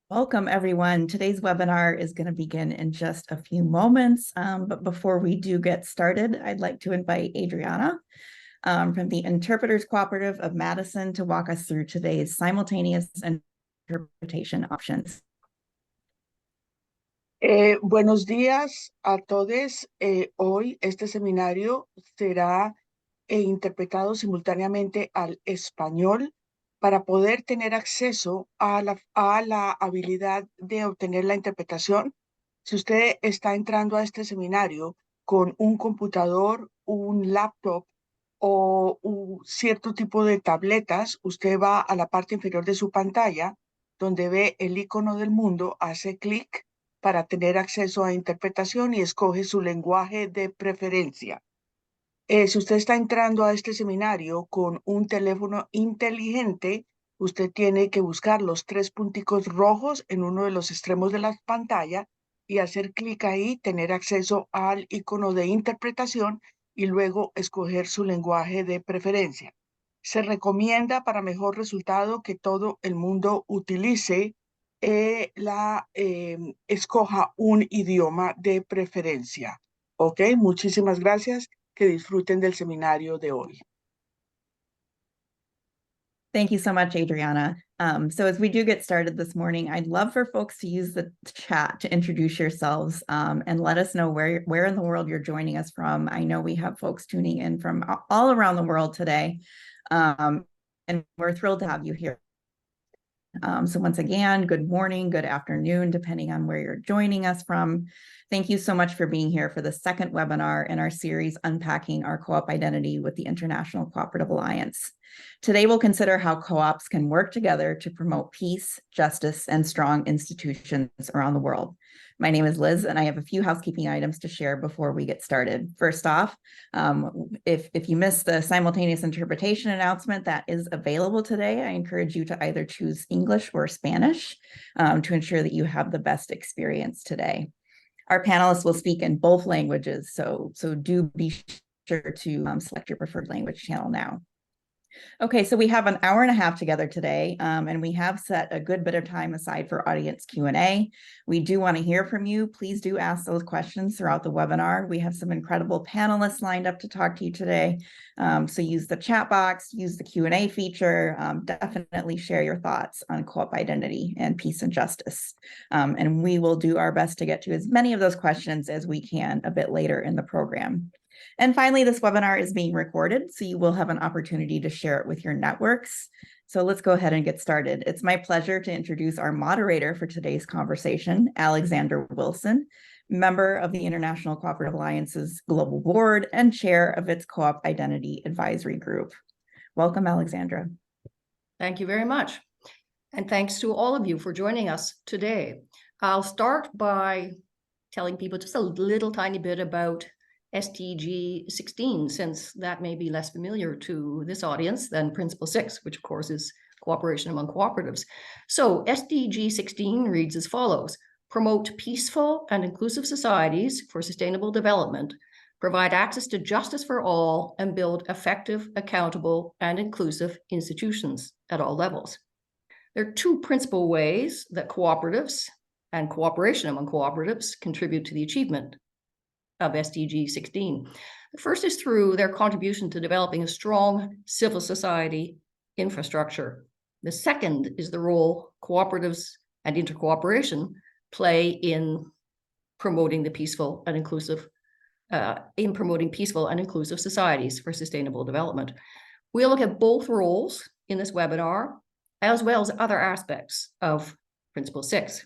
Welcome, everyone. Today's webinar is going to begin in just a few moments. But before we do get started, I'd like to invite Adriana from the Interpreters Cooperative of Madison to walk us through today's simultaneous interpretation options. Buenos días a todos. Hoy este seminario será interpretado simultáneamente al español para poder tener acceso a la habilidad de obtener la interpretación. Si usted está entrando a este seminario con un computador, un laptop o un cierto tipo de tabletas, usted va a la parte inferior de su pantalla donde ve el icono del mundo, hace clic para tener acceso a interpretación y escoge su lenguaje de preferencia. Si usted está entrando a este seminario con un teléfono inteligente, usted tiene que buscar los tres punticos rojos en uno de los extremos de la pantalla y hacer clic ahí, tener acceso al icono de interpretación y luego escoger su lenguaje de preferencia. Se recomienda para mejor resultado que todo el mundo utilice escoja un idioma de preferencia. Ok, muchísimas gracias. Que disfruten del seminario de hoy. Thank you so much, Adriana. So as we do get started this morning, I'd love for folks to use the chat to introduce yourselves and let us know where in the world you're joining us from. I know we have folks tuning in from all around the world today, and we're thrilled to have you here. So once again, good morning, good afternoon, depending on where you're joining us from. Thank you so much for being here for the second webinar in our series, Unpacking Our Co-op Identity with the International Cooperative Alliance. Today, we'll consider how co-ops can work together to promote peace, justice, and strong institutions around the world. My name is Liz, and I have a few housekeeping items to share before we get started. First off, if you missed the simultaneous interpretation announcement that is available today, I encourage you to either choose English or Spanish to ensure that you have the best experience today. Our panelists will speak in both languages, so do be sure to select your preferred language channel now. Okay, so we have an hour and a half together today, and we have set a good bit of time aside for audience Q&A. We do want to hear from you. Please do ask those questions throughout the webinar. We have some incredible panelists lined up to talk to you today. So use the chat box, use the Q&A feature, definitely share your thoughts on co-op identity and peace and justice. And we will do our best to get to as many of those questions as we can a bit later in the program. And finally, this webinar is being recorded, so you will have an opportunity to share it with your networks. So let's go ahead and get started. It's my pleasure to introduce our moderator for today's conversation, Alexandra Wilson, member of the International Cooperative Alliance's Global Board and chair of its Co-op Identity Advisory Group. Welcome, Alexandra. Thank you very much. And thanks to all of you for joining us today. I'll start by telling people just a little tiny bit about SDG 16, since that may be less familiar to this audience than Principle 6, which of course is cooperation among cooperatives. So SDG 16 reads as follows: promote peaceful and inclusive societies for sustainable development, provide access to justice for all, and build effective, accountable, and inclusive institutions at all levels. There are two principal ways that cooperatives and cooperation among cooperatives contribute to the achievement of SDG 16. The first is through their contribution to developing a strong civil society infrastructure. The second is the role cooperatives and intercooperation play in promoting the peaceful and inclusive societies for sustainable development. We'll look at both roles in this webinar, as well as other aspects of Principle 6.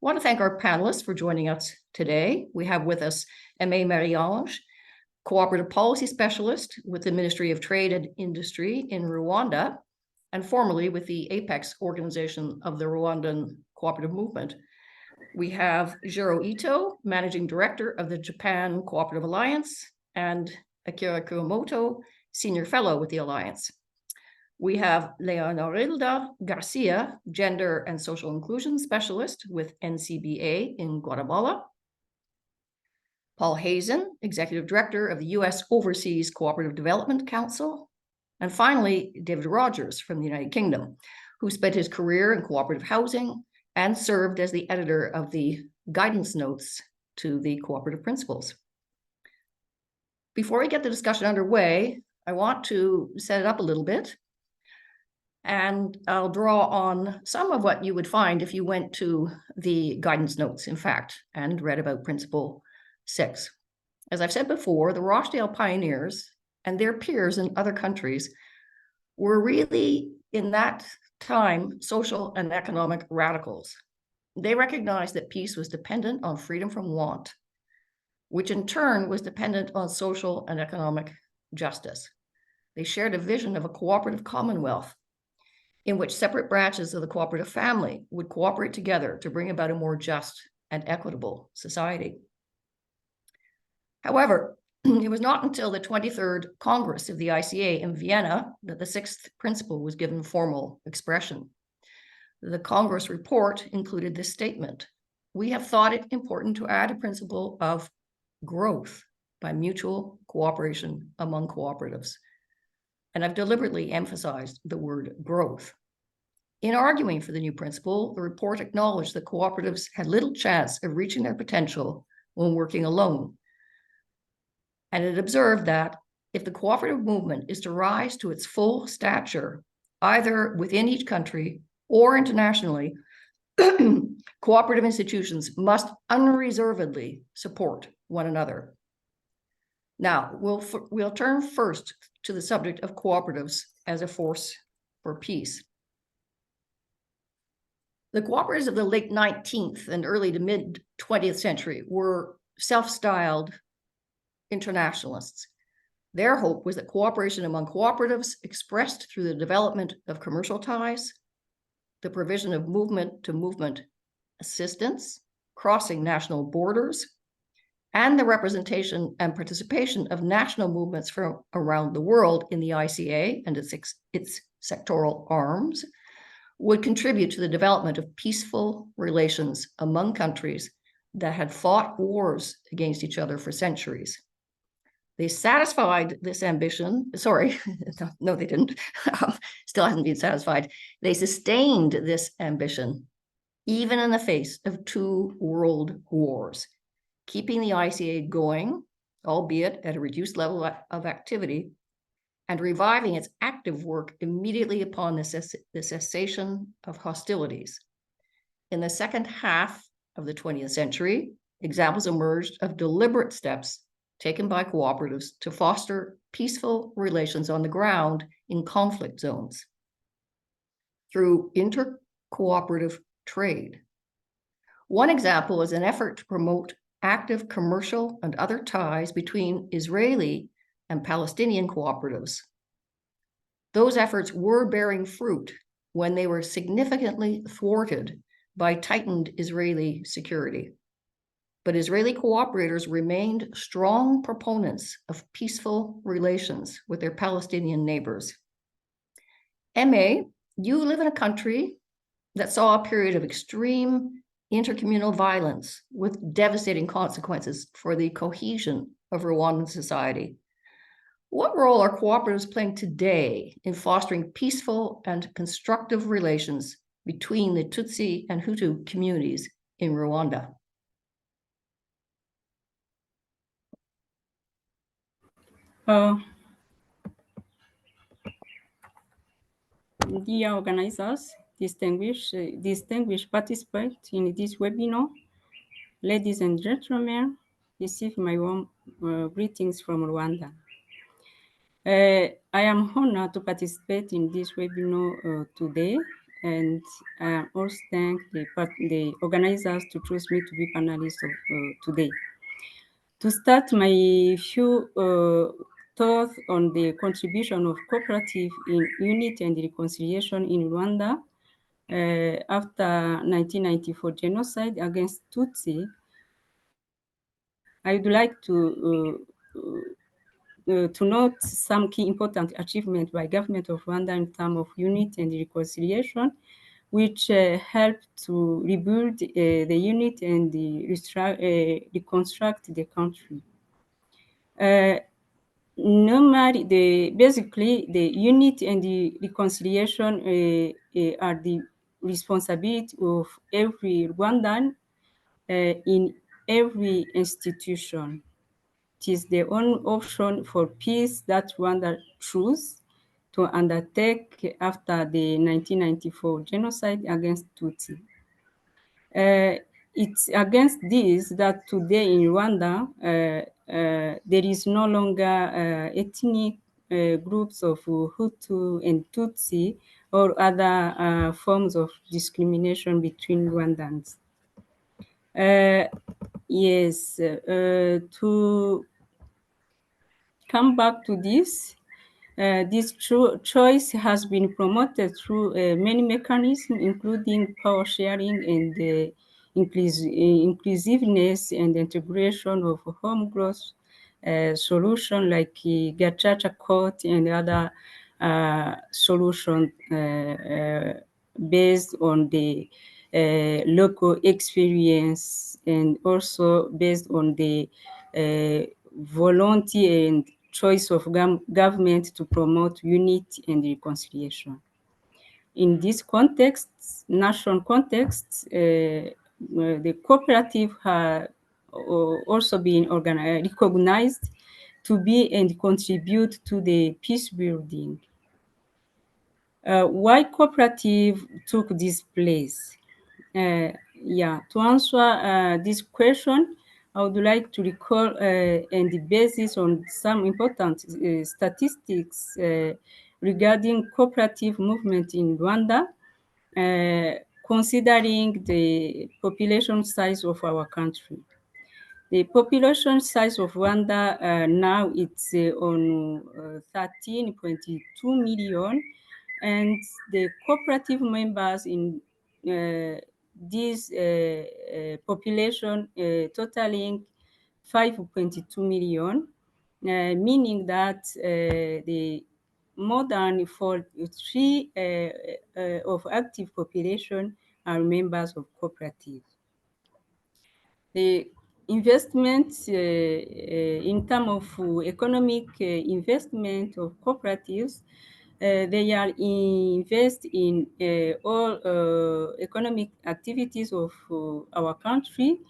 I want to thank our panelists for joining us today. We have with us Aimé Marie-Ange, Cooperative Policy Specialist with the Ministry of Trade and Industry in Rwanda, and formerly with the Apex organization of the Rwandan Cooperative Movement. We have Jiro Ito, Managing Director of the Japan Cooperative Alliance, and Akira Kuromoto, Senior Fellow with the Alliance. We have Leonorilda Garcia, Gender and Social Inclusion Specialist with NCBA in Guatemala. Paul Hazen, Executive Director of the U.S. Overseas Cooperative Development Council. And finally, David Rogers from the United Kingdom, who spent his career in cooperative housing and served as the editor of the guidance notes to the cooperative principles. Before we get the discussion underway, I want to set it up a little bit. And I'll draw on some of what you would find if you went to the guidance notes, in fact, and read about Principle 6. As I've said before, the Rochdale pioneers and their peers in other countries were really, in that time, social and economic radicals. They recognized that peace was dependent on freedom from want, which in turn was dependent on social and economic justice. They shared a vision of a cooperative commonwealth in which separate branches of the cooperative family would cooperate together to bring about a more just and equitable society. However, it was not until the 23rd Congress of the ICA in Vienna that the sixth principle was given formal expression. The Congress report included this statement: "We have thought it important to add a principle of growth by mutual cooperation among cooperatives." And I've deliberately emphasized the word growth. In arguing for the new principle, the report acknowledged that cooperatives had little chance of reaching their potential when working alone. And it observed that if the cooperative movement is to rise to its full stature, either within each country or internationally, cooperative institutions must unreservedly support one another. Now, we'll turn first to the subject of cooperatives as a force for peace. The cooperatives of the late 19th and early to mid 20th century were self-styled internationalists. Their hope was that cooperation among cooperatives, expressed through the development of commercial ties, the provision of movement-to-movement assistance, crossing national borders, and the representation and participation of national movements from around the world in the ICA and its sectoral arms would contribute to the development of peaceful relations among countries that had fought wars against each other for centuries. They satisfied this ambition. Sorry, no, they didn't. Still hasn't been satisfied. They sustained this ambition, even in the face of 2 world wars, keeping the ICA going, albeit at a reduced level of activity, and reviving its active work immediately upon the cessation of hostilities. In the second half of the 20th century, examples emerged of deliberate steps taken by cooperatives to foster peaceful relations on the ground in conflict zones through inter-cooperative trade. One example is an effort to promote active commercial and other ties between Israeli and Palestinian cooperatives. Those efforts were bearing fruit when they were significantly thwarted by tightened Israeli security. But Israeli cooperators remained strong proponents of peaceful relations with their Palestinian neighbors. MA, you live in a country that saw a period of extreme intercommunal violence with devastating consequences for the cohesion of Rwandan society. What role are cooperatives playing today in fostering peaceful and constructive relations between the Tutsi and Hutu communities in Rwanda? Dear organizers, distinguished participants in this webinar, ladies and gentlemen, receive my warm greetings from Rwanda. I am honored to participate in this webinar today, and I also thank the organizers to choose me to be panelist of today. To start my few thoughts on the contribution of cooperative in unity and reconciliation in Rwanda after 1994 genocide against Tutsi, I would like to note some key important achievements by government of Rwanda in terms of unity and reconciliation, which helped to rebuild the unity and reconstruct the country. Normally, basically, the unity and the reconciliation are the responsibility of every Rwandan in every institution. It is the only option for peace that Rwanda chose to undertake after the 1994 genocide against Tutsi. It's against this that today in Rwanda, there is no longer ethnic groups of Hutu and Tutsi or other forms of discrimination between Rwandans. Yes, to come back to this choice has been promoted through many mechanisms, including power sharing and inclusiveness and integration of home growth solutions like Gachacha Court and other solutions based on the local experience and also based on the volunteer and choice of government to promote unity and reconciliation. In this context, national context, the cooperative have also been recognized to be and contribute to the peace building. Why cooperative took this place? To answer this question, I would like to recall and the basis on some important statistics regarding cooperative movement in Rwanda, considering the population size of our country. The population size of Rwanda now it's on 13.2 million, and the cooperative members in this population totaling 5.2 million, meaning that the more than 43 of active population are members of cooperatives. The investments in terms of economic investment of cooperatives, they are invest in all economic activities of our country,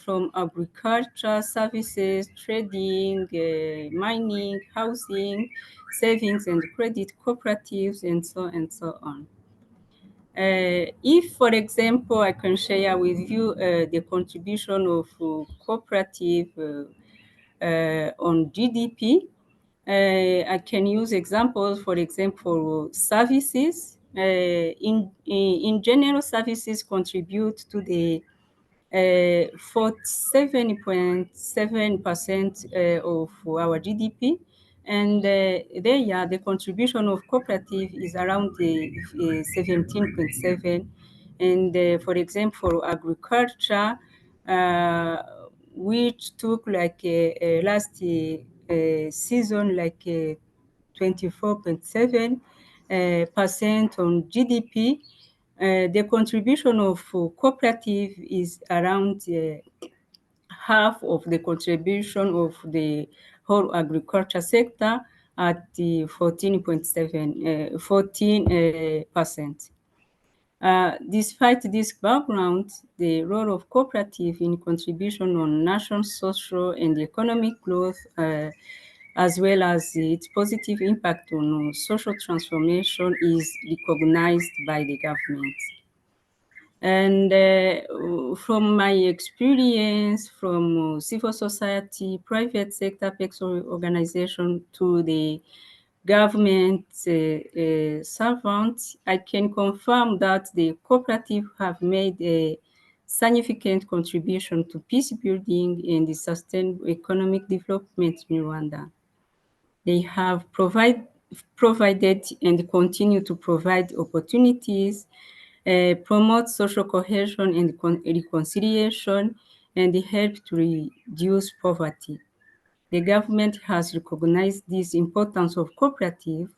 from agriculture, services, trading, mining, housing, savings and credit cooperatives, and so on. If, for example, I can share with you the contribution of cooperative on GDP, I can use examples, for example, services. In general, services contribute to the 47.7% of our GDP. And there, the contribution of cooperative is around 17.7. And for example, agriculture, which took like last season, like 24.7% on GDP. The contribution of cooperative is around half of the contribution of the whole agriculture sector at the 14%. Despite this background, the role of cooperative in contribution on national social and economic growth, as well as its positive impact on social transformation, is recognized by the government. And from my experience from civil society, private sector, personal organization to the government servants, I can confirm that the cooperative have made a significant contribution to peace building and the sustainable economic development in Rwanda. They have provided and continue to provide opportunities, promote social cohesion and reconciliation, and help to reduce poverty. The government has recognized this importance of cooperatives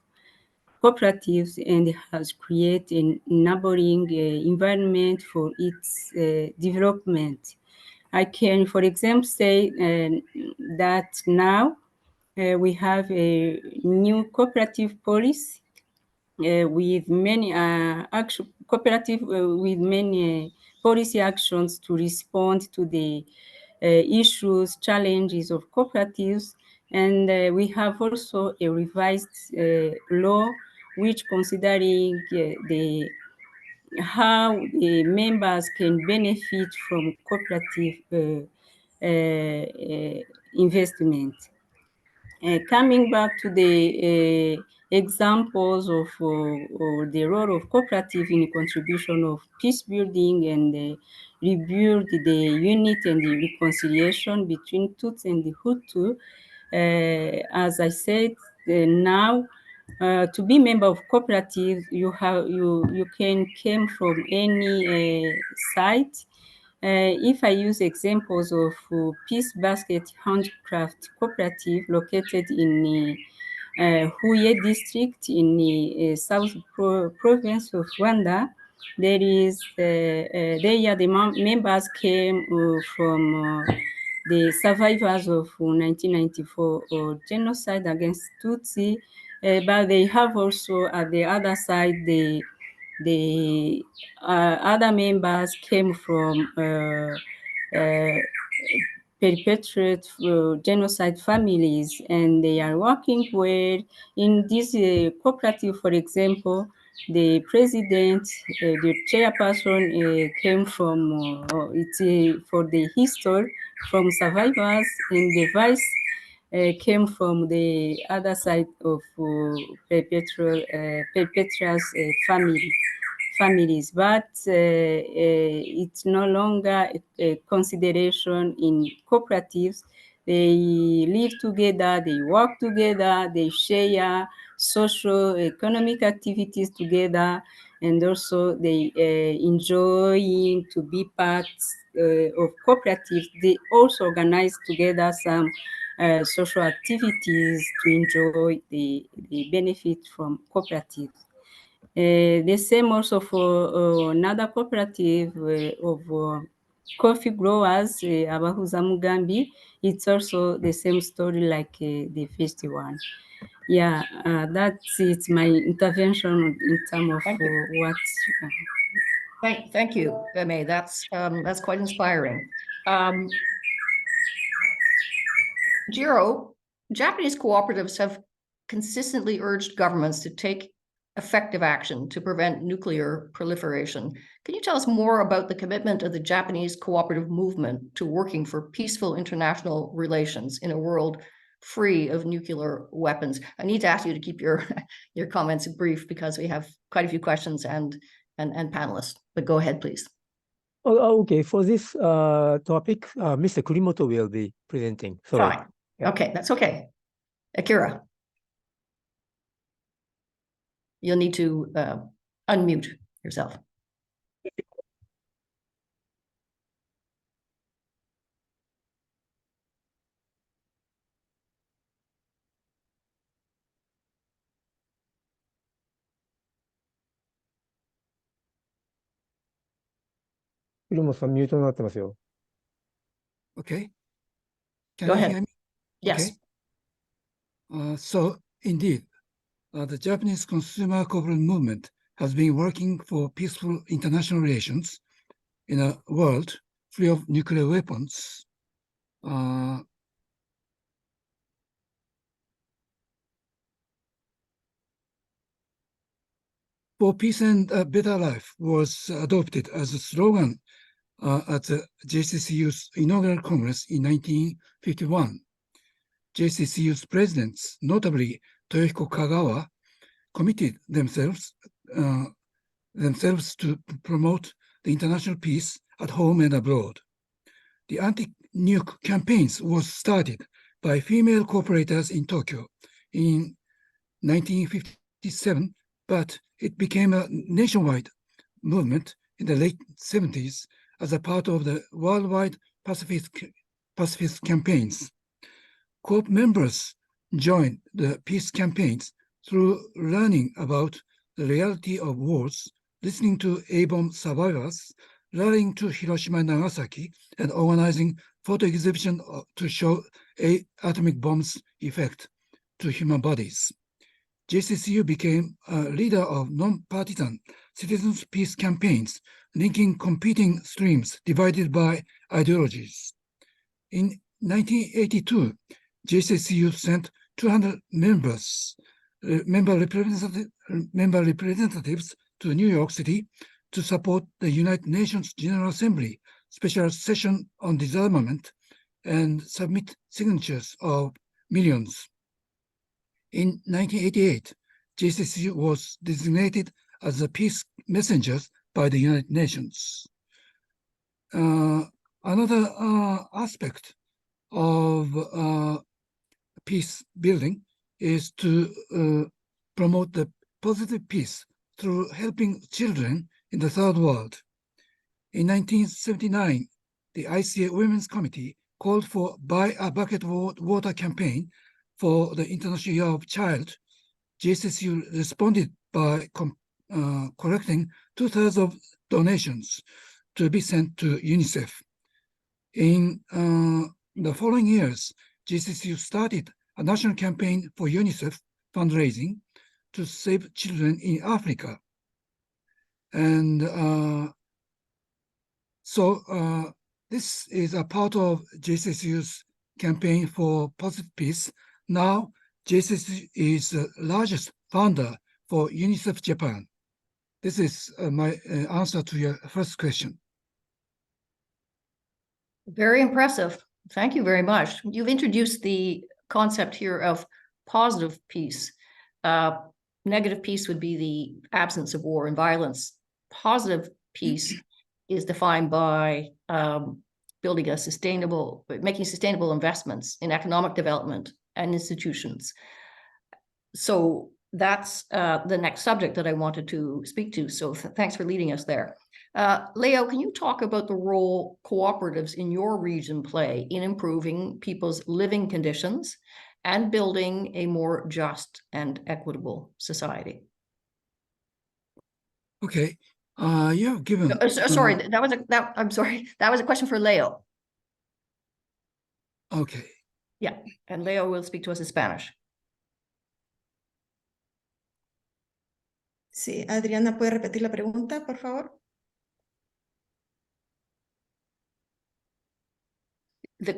and has created an enabling environment for its development. I can, for example, say that now we have a new cooperative policy with many cooperative with many policy actions to respond to the issues, challenges of cooperatives. And we have also a revised law which considering how the members can benefit from cooperative investment. Coming back to the examples of the role of cooperative in the contribution of peace building and rebuild the unity and the reconciliation between Tutsi and the Hutu. As I said, now to be member of cooperative, you can come from any site. If I use examples of Peace Basket Handcraft Cooperative located in Huye district in the South Province of Rwanda, the members came from the survivors of 1994 genocide against Tutsi, but they have also at the other side the other members came from perpetrate genocide families, and they are working well in this cooperative. For example, the president, the chairperson came from it's for the history from survivors, and the vice came from the other side of perpetrators families, but it's no longer a consideration in cooperatives. They live together, they work together, they share social economic activities together, and also they enjoy to be part of cooperatives. They also organize together some social activities to enjoy the benefit from cooperatives. The same also for another cooperative of coffee growers, Abahuza Mugambi. It's also the same story like the first one. Yeah, that's it, my intervention in terms of what. Thank you, May. That's quite inspiring. Jiro, Japanese cooperatives have consistently urged governments to take effective action to prevent nuclear proliferation. Can you tell us more about the commitment of the Japanese cooperative movement to working for peaceful international relations in a world free of nuclear weapons? I need to ask you to keep your comments brief because we have quite a few questions and panelists, but go ahead, please. Okay, for this topic, Mr. Kurimoto will be presenting. Sorry. Fine. Yeah. Okay, that's okay. Akira, you'll need to unmute yourself. Okay. Can Go you ahead. hear me? Yes. Okay. So indeed, the Japanese consumer cooperative movement has been working for peaceful international relations in a world free of nuclear weapons. For Peace and a Better Life was adopted as a slogan at the JCCU's inaugural Congress in 1951. JCCU's presidents, notably Toyohiko Kagawa, committed themselves to promote the international peace at home and abroad. The anti-nuke campaigns was started by female cooperators in Tokyo in 1957, but it became a nationwide movement in the late 70s as a part of the worldwide pacifist campaigns. Co-op members joined the peace campaigns through learning about the reality of wars, listening to A-bomb survivors, rallying to Hiroshima and Nagasaki, and organizing photo exhibition to show atomic bombs' effect to human bodies. JCCU became a leader of non-partisan citizens' peace campaigns, linking competing streams divided by ideologies. In 1982, JCCU sent 200 member representatives to New York City to support the United Nations General Assembly special session on disarmament and submit signatures of millions. In 1988, JCCU was designated as a peace messenger by the United Nations. Another aspect of peace building is to promote the positive peace through helping children in the third world. In 1979, the ICA Women's Committee called for Buy a Bucket of Water campaign for the International Year of Child. JCCU responded by collecting 2/3 of donations to be sent to UNICEF. In the following years, JCCU started a national campaign for UNICEF fundraising to save children in Africa. And so this is a part of JCCU's campaign for positive peace. Now, JCCU is the largest funder for UNICEF Japan. This is my answer to your first question. Very impressive. Thank you very much. You've introduced the concept here of positive peace. Negative peace would be the absence of war and violence. Positive peace is defined by making sustainable investments in economic development and institutions. So that's the next subject that I wanted to speak to. So thanks for leading us there. Leo, can you talk about the role cooperatives in your region play in improving people's living conditions and building a more just and equitable society? Okay, you have given. Sorry, I'm sorry. That was a question for Leo. Okay. Yeah, and Leo will speak to us in Spanish. Sí, Adriana, ¿puede repetir la pregunta, por favor?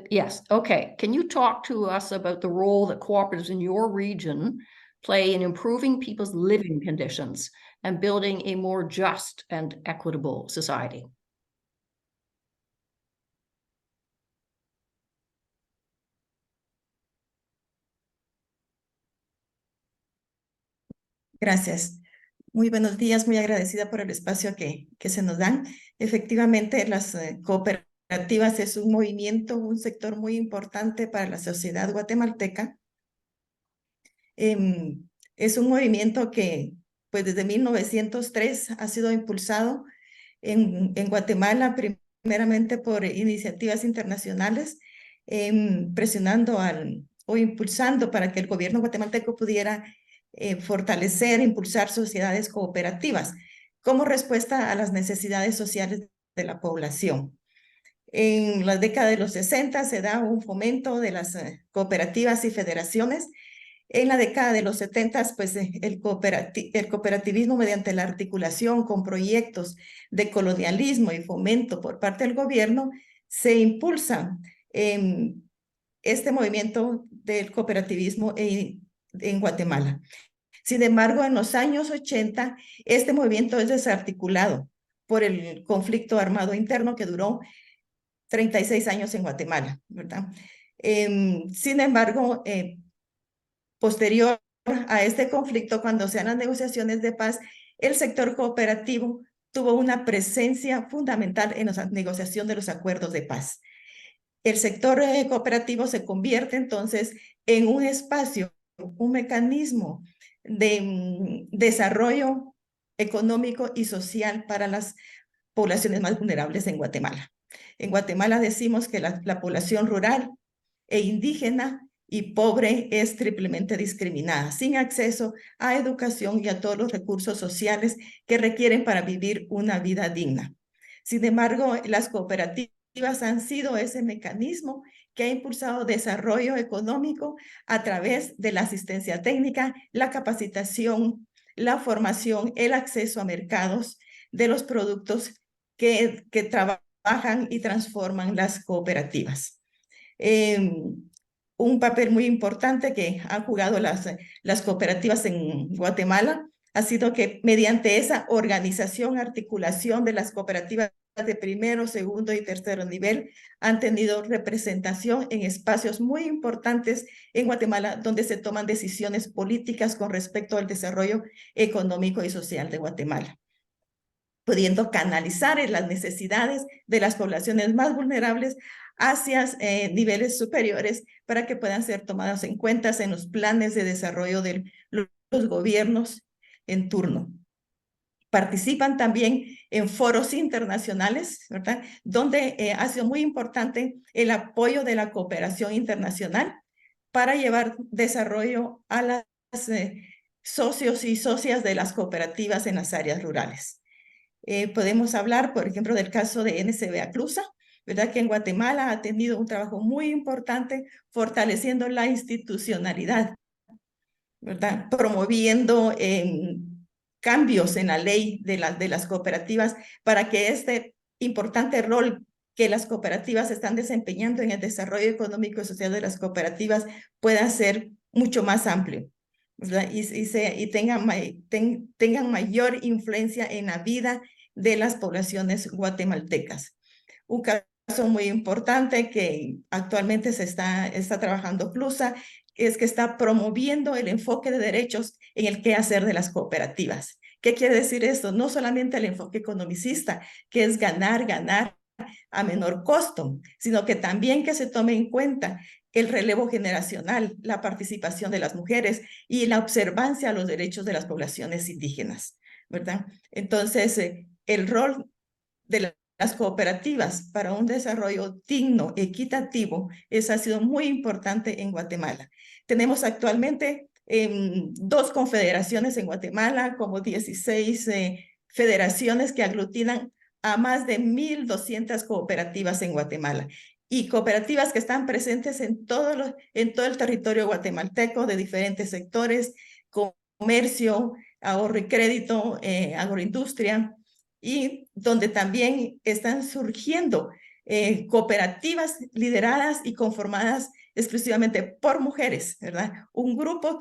Yes, okay. Can you talk to us about the role that cooperatives in your region play in improving people's living conditions and building a more just and equitable society? Gracias. Muy buenos días, muy agradecida por el espacio que se nos dan. Efectivamente, las cooperativas es un movimiento, un sector muy importante para la sociedad guatemalteca. Es un movimiento que, pues desde 1903 ha sido impulsado en Guatemala, primeramente por iniciativas internacionales, presionando o impulsando para que el gobierno guatemalteco pudiera fortalecer, impulsar sociedades cooperativas como respuesta a las necesidades sociales de la población. En la década de los 60 se da un fomento de las cooperativas y federaciones. En la década de los 70, pues el cooperativismo mediante la articulación con proyectos de colonialismo y fomento por parte del gobierno se impulsa este movimiento del cooperativismo en Guatemala. Sin embargo, en los años 80, este movimiento es desarticulado por el conflicto armado interno que duró 36 años en Guatemala, ¿verdad? Sin embargo, posterior a este conflicto, cuando se dan las negociaciones de paz, el sector cooperativo tuvo una presencia fundamental en la negociación de los acuerdos de paz. El sector cooperativo se convierte entonces en un espacio, un mecanismo de desarrollo económico y social para las poblaciones más vulnerables en Guatemala. En Guatemala decimos que la población rural e indígena y pobre es triplemente discriminada, sin acceso a educación y a todos los recursos sociales que requieren para vivir una vida digna. Sin embargo, las cooperativas han sido ese mecanismo que ha impulsado desarrollo económico a través de la asistencia técnica, la capacitación, la formación, el acceso a mercados de los productos que trabajan y transforman las cooperativas. Un papel muy importante que han jugado las cooperativas en Guatemala ha sido que mediante esa organización, articulación de las cooperativas de primero, segundo y tercer nivel han tenido representación en espacios muy importantes en Guatemala donde se toman decisiones políticas con respecto al desarrollo económico y social de Guatemala, pudiendo canalizar en las necesidades de las poblaciones más vulnerables hacia niveles superiores para que puedan ser tomadas en cuenta en los planes de desarrollo de los gobiernos en turno. Participan también en foros internacionales, ¿verdad? Donde ha sido muy importante el apoyo de la cooperación internacional para llevar desarrollo a las socios y socias de las cooperativas en las áreas rurales. Podemos hablar, por ejemplo, del caso de NCBA Clusa, ¿verdad? Que en Guatemala ha tenido un trabajo muy importante fortaleciendo la institucionalidad, ¿verdad? Promoviendo cambios en la ley de las cooperativas para que este importante rol que las cooperativas están desempeñando en el desarrollo económico y social de las cooperativas pueda ser mucho más amplio, ¿verdad? Y tengan mayor influencia en la vida de las poblaciones guatemaltecas. Un caso muy importante que actualmente se está trabajando Clusa es que está promoviendo el enfoque de derechos en el quehacer de las cooperativas. ¿Qué quiere decir esto? No solamente el enfoque economicista, que es ganar a menor costo, sino que también que se tome en cuenta el relevo generacional, la participación de las mujeres y la observancia a los derechos de las poblaciones indígenas, ¿verdad? Entonces, el rol de las cooperativas para un desarrollo digno, equitativo, ha sido muy importante en Guatemala. Tenemos actualmente 2 confederaciones en Guatemala, como 16 federaciones que aglutinan a más de 1,200 cooperativas en Guatemala y cooperativas que están presentes en todo el territorio guatemalteco de diferentes sectores, comercio, ahorro y crédito, agroindustria, y donde también están surgiendo cooperativas lideradas y conformadas exclusivamente por mujeres, ¿verdad? Un grupo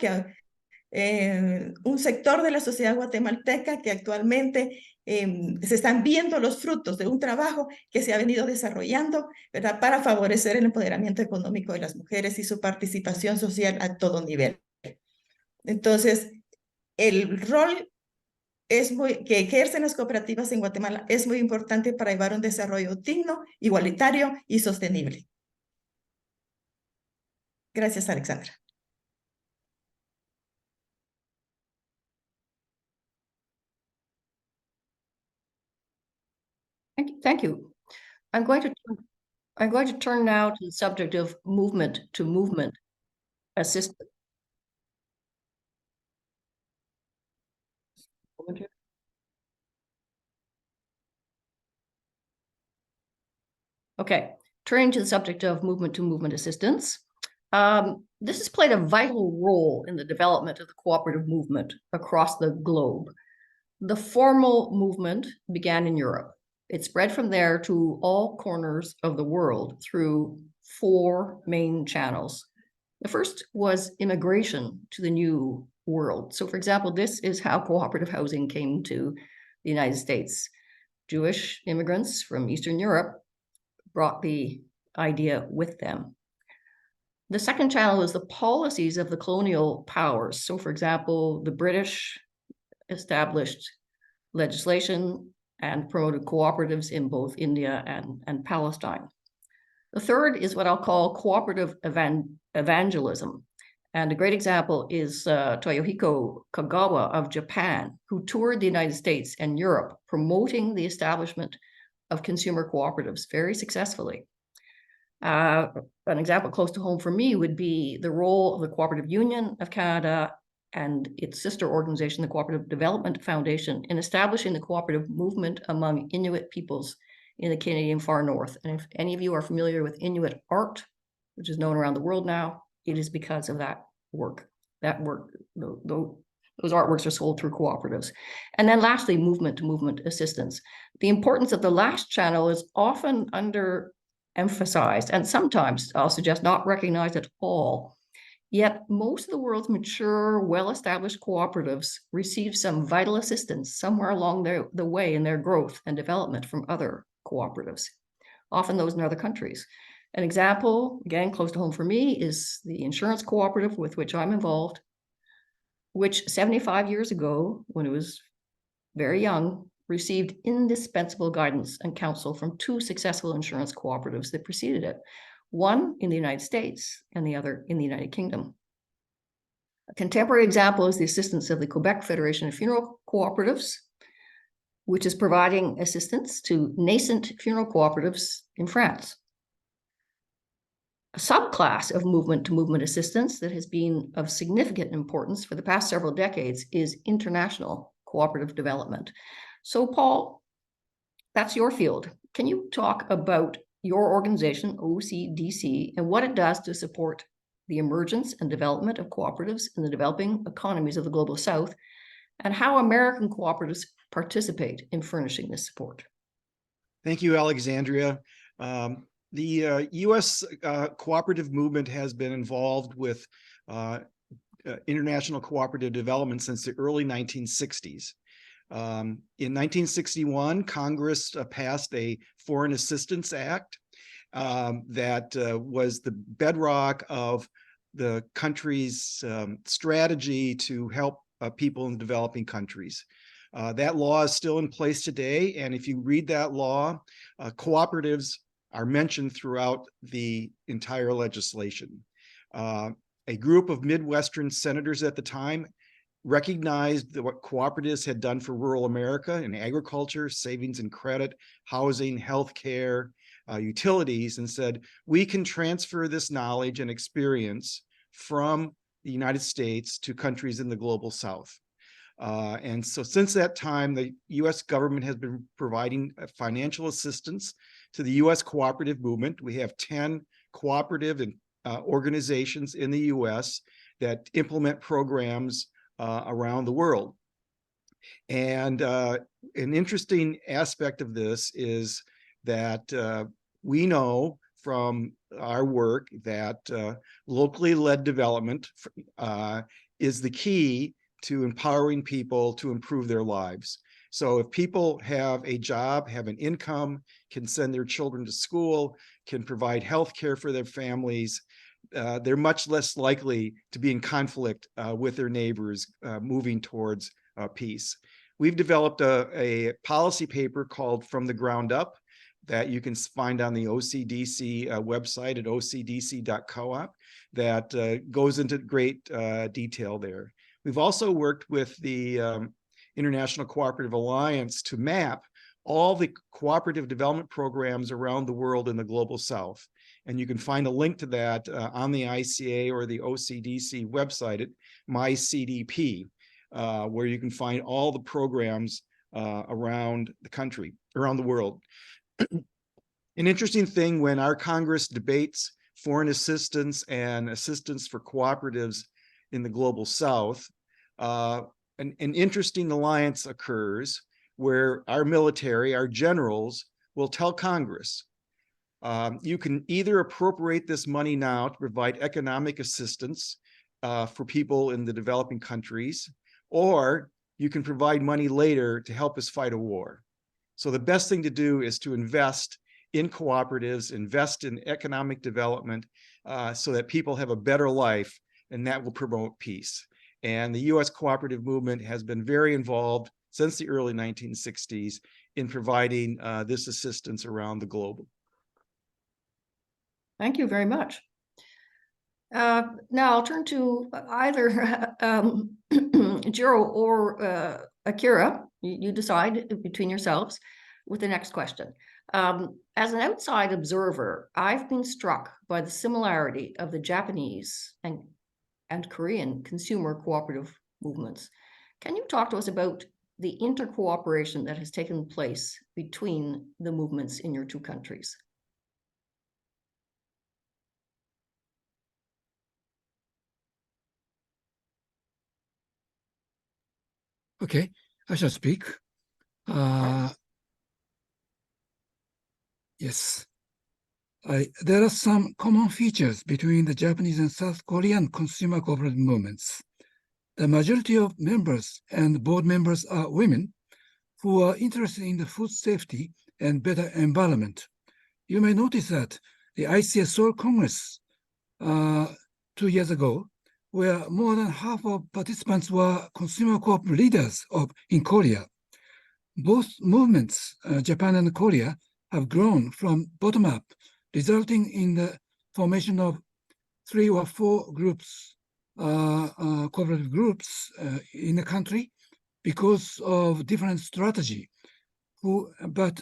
un sector de la sociedad guatemalteca que actualmente se están viendo los frutos de un trabajo que se ha venido desarrollando, ¿verdad? Para favorecer el empoderamiento económico de las mujeres y su participación social a todo nivel. Entonces, el rol que ejercen las cooperativas en Guatemala es muy importante para llevar un desarrollo digno, igualitario y sostenible. Gracias, Alexandra. Thank you. I'm going to turn now to the subject of movement-to-movement assistance. Okay, turning to the subject of movement-to-movement assistance. This has played a vital role in the development of the cooperative movement across the globe. The formal movement began in Europe. It spread from there to all corners of the world through 4 main channels. The first was immigration to the New World. So, for example, this is how cooperative housing came to the United States. Jewish immigrants from Eastern Europe brought the idea with them. The second channel is the policies of the colonial powers. So, for example, the British established legislation and promoted cooperatives in both India and Palestine. The third is what I'll call cooperative evangelism. And a great example is Toyohiko Kagawa of Japan, who toured the United States and Europe promoting the establishment of consumer cooperatives very successfully. An example close to home for me would be the role of the Cooperative Union of Canada and its sister organization, the Cooperative Development Foundation, in establishing the cooperative movement among Inuit peoples in the Canadian far north. And if any of you are familiar with Inuit art, which is known around the world now, it is because of that work. Those artworks are sold through cooperatives. And then lastly, movement-to-movement assistance. The importance of the last channel is often underemphasized and sometimes, I'll suggest, not recognized at all. Yet most of the world's mature, well-established cooperatives receive some vital assistance somewhere along the way in their growth and development from other cooperatives, often those in other countries. An example, again, close to home for me, is the insurance cooperative with which I'm involved, which 75 years ago, when it was very young, received indispensable guidance and counsel from two successful insurance cooperatives that preceded it, one in the United States and the other in the United Kingdom. A contemporary example is the assistance of the Quebec Federation of Funeral Cooperatives, which is providing assistance to nascent funeral cooperatives in France. A subclass of movement-to-movement assistance that has been of significant importance for the past several decades is international cooperative development. So, Paul, that's your field. Can you talk about your organization, OCDC, and what it does to support the emergence and development of cooperatives in the developing economies of the Global South, and how American cooperatives participate in furnishing this support? Thank you, Alexandria. The U.S. cooperative movement has been involved with international cooperative development since the early 1960s. In 1961, Congress passed a Foreign Assistance Act that was the bedrock of the country's strategy to help people in developing countries. That law is still in place today, and if you read that law, cooperatives are mentioned throughout the entire legislation. A group of Midwestern senators at the time recognized that what cooperatives had done for rural America in agriculture, savings and credit, housing, healthcare, utilities, and said, we can transfer this knowledge and experience from the United States to countries in the Global South. And so since that time, the US government has been providing financial assistance to the US cooperative movement. We have 10 cooperative and organizations in the US that implement programs around the world. And an interesting aspect of this is that we know from our work that locally led development is the key to empowering people to improve their lives. So if people have a job, have an income, can send their children to school, can provide health care for their families, they're much less likely to be in conflict with their neighbors moving towards peace. We've developed a policy paper called From the Ground Up that you can find on the OCDC website at ocdc.coop that goes into great detail there. We've also worked with the International Cooperative Alliance to map all the cooperative development programs around the world in the Global South. And you can find a link to that on the ICA or the OCDC website at MyCDP, where you can find all the programs around the country, around the world. An interesting thing when our Congress debates foreign assistance and assistance for cooperatives in the Global South, an interesting alliance occurs where our military, our generals, will tell Congress, you can either appropriate this money now to provide economic assistance for people in the developing countries, or you can provide money later to help us fight a war. So the best thing to do is to invest in cooperatives, invest in economic development so that people have a better life, and that will promote peace. And the US cooperative movement has been very involved since the early 1960s in providing this assistance around the globe. Thank you very much. Now I'll turn to either Jiro or Akira. You decide between yourselves with the next question. As an outside observer, I've been struck by the similarity of the Japanese and Korean consumer cooperative movements. Can you talk to us about the inter-cooperation that has taken place between the movements in your two countries? Okay, I shall speak. Yes. There are some common features between the Japanese and South Korean consumer cooperative movements. The majority of members and board members are women who are interested in the food safety and better environment. You may notice that the ICS Seoul Congress 2 years ago, where more than half of participants were consumer co-op leaders in Korea. Both movements, Japan and Korea, have grown from bottom up, resulting in the formation of 3 or 4 groups, cooperative groups in the country because of different strategy. But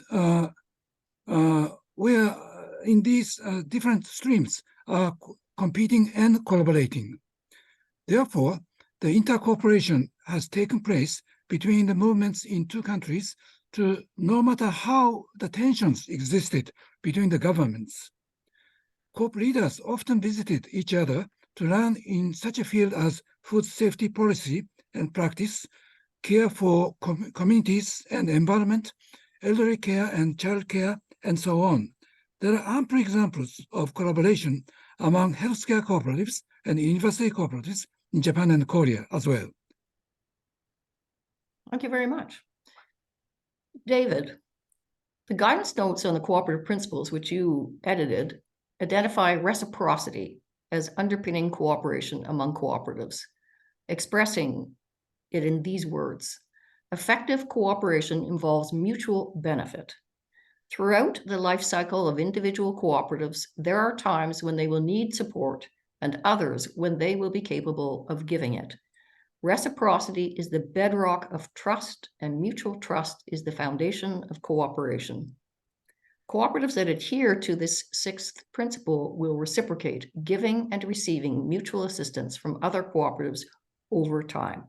where in these different streams are competing and collaborating. Therefore, the intercooperation has taken place between the movements in two countries no matter how the tensions existed between the governments. Co-op leaders often visited each other to learn in such a field as food safety policy and practice, care for communities and environment, elderly care and child care, and so on. There are ample examples of collaboration among healthcare cooperatives and university cooperatives in Japan and Korea as well. Thank you very much. David, the guidance notes on the cooperative principles which you edited identify reciprocity as underpinning cooperation among cooperatives, expressing it in these words: effective cooperation involves mutual benefit. Throughout the life cycle of individual cooperatives, there are times when they will need support and others when they will be capable of giving it. Reciprocity is the bedrock of trust, and mutual trust is the foundation of cooperation. Cooperatives that adhere to this 6th principle will reciprocate, giving and receiving mutual assistance from other cooperatives over time.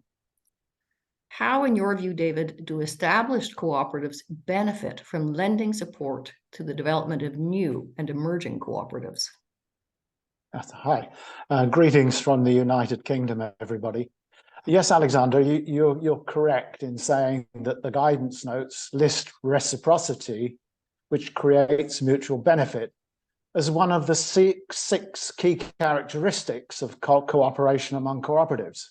How, in your view, David, do established cooperatives benefit from lending support to the development of new and emerging cooperatives? Hi, greetings from the United Kingdom, everybody. Yes, Alexander, you're correct in saying that the guidance notes list reciprocity, which creates mutual benefit, as one of the six key characteristics of cooperation among cooperatives.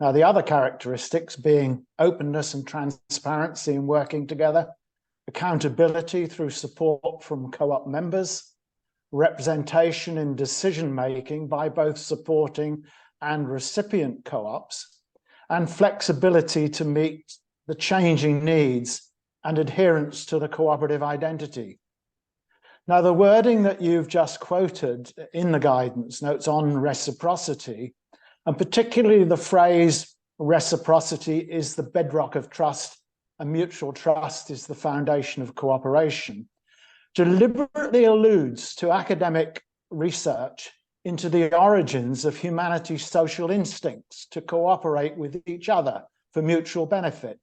Now, the other characteristics being openness and transparency in working together, accountability through support from co-op members, representation in decision-making by both supporting and recipient co-ops, and flexibility to meet the changing needs and adherence to the cooperative identity. Now, the wording that you've just quoted in the guidance notes on reciprocity, and particularly the phrase reciprocity is the bedrock of trust and mutual trust is the foundation of cooperation, deliberately alludes to academic research into the origins of humanity's social instincts to cooperate with each other for mutual benefit.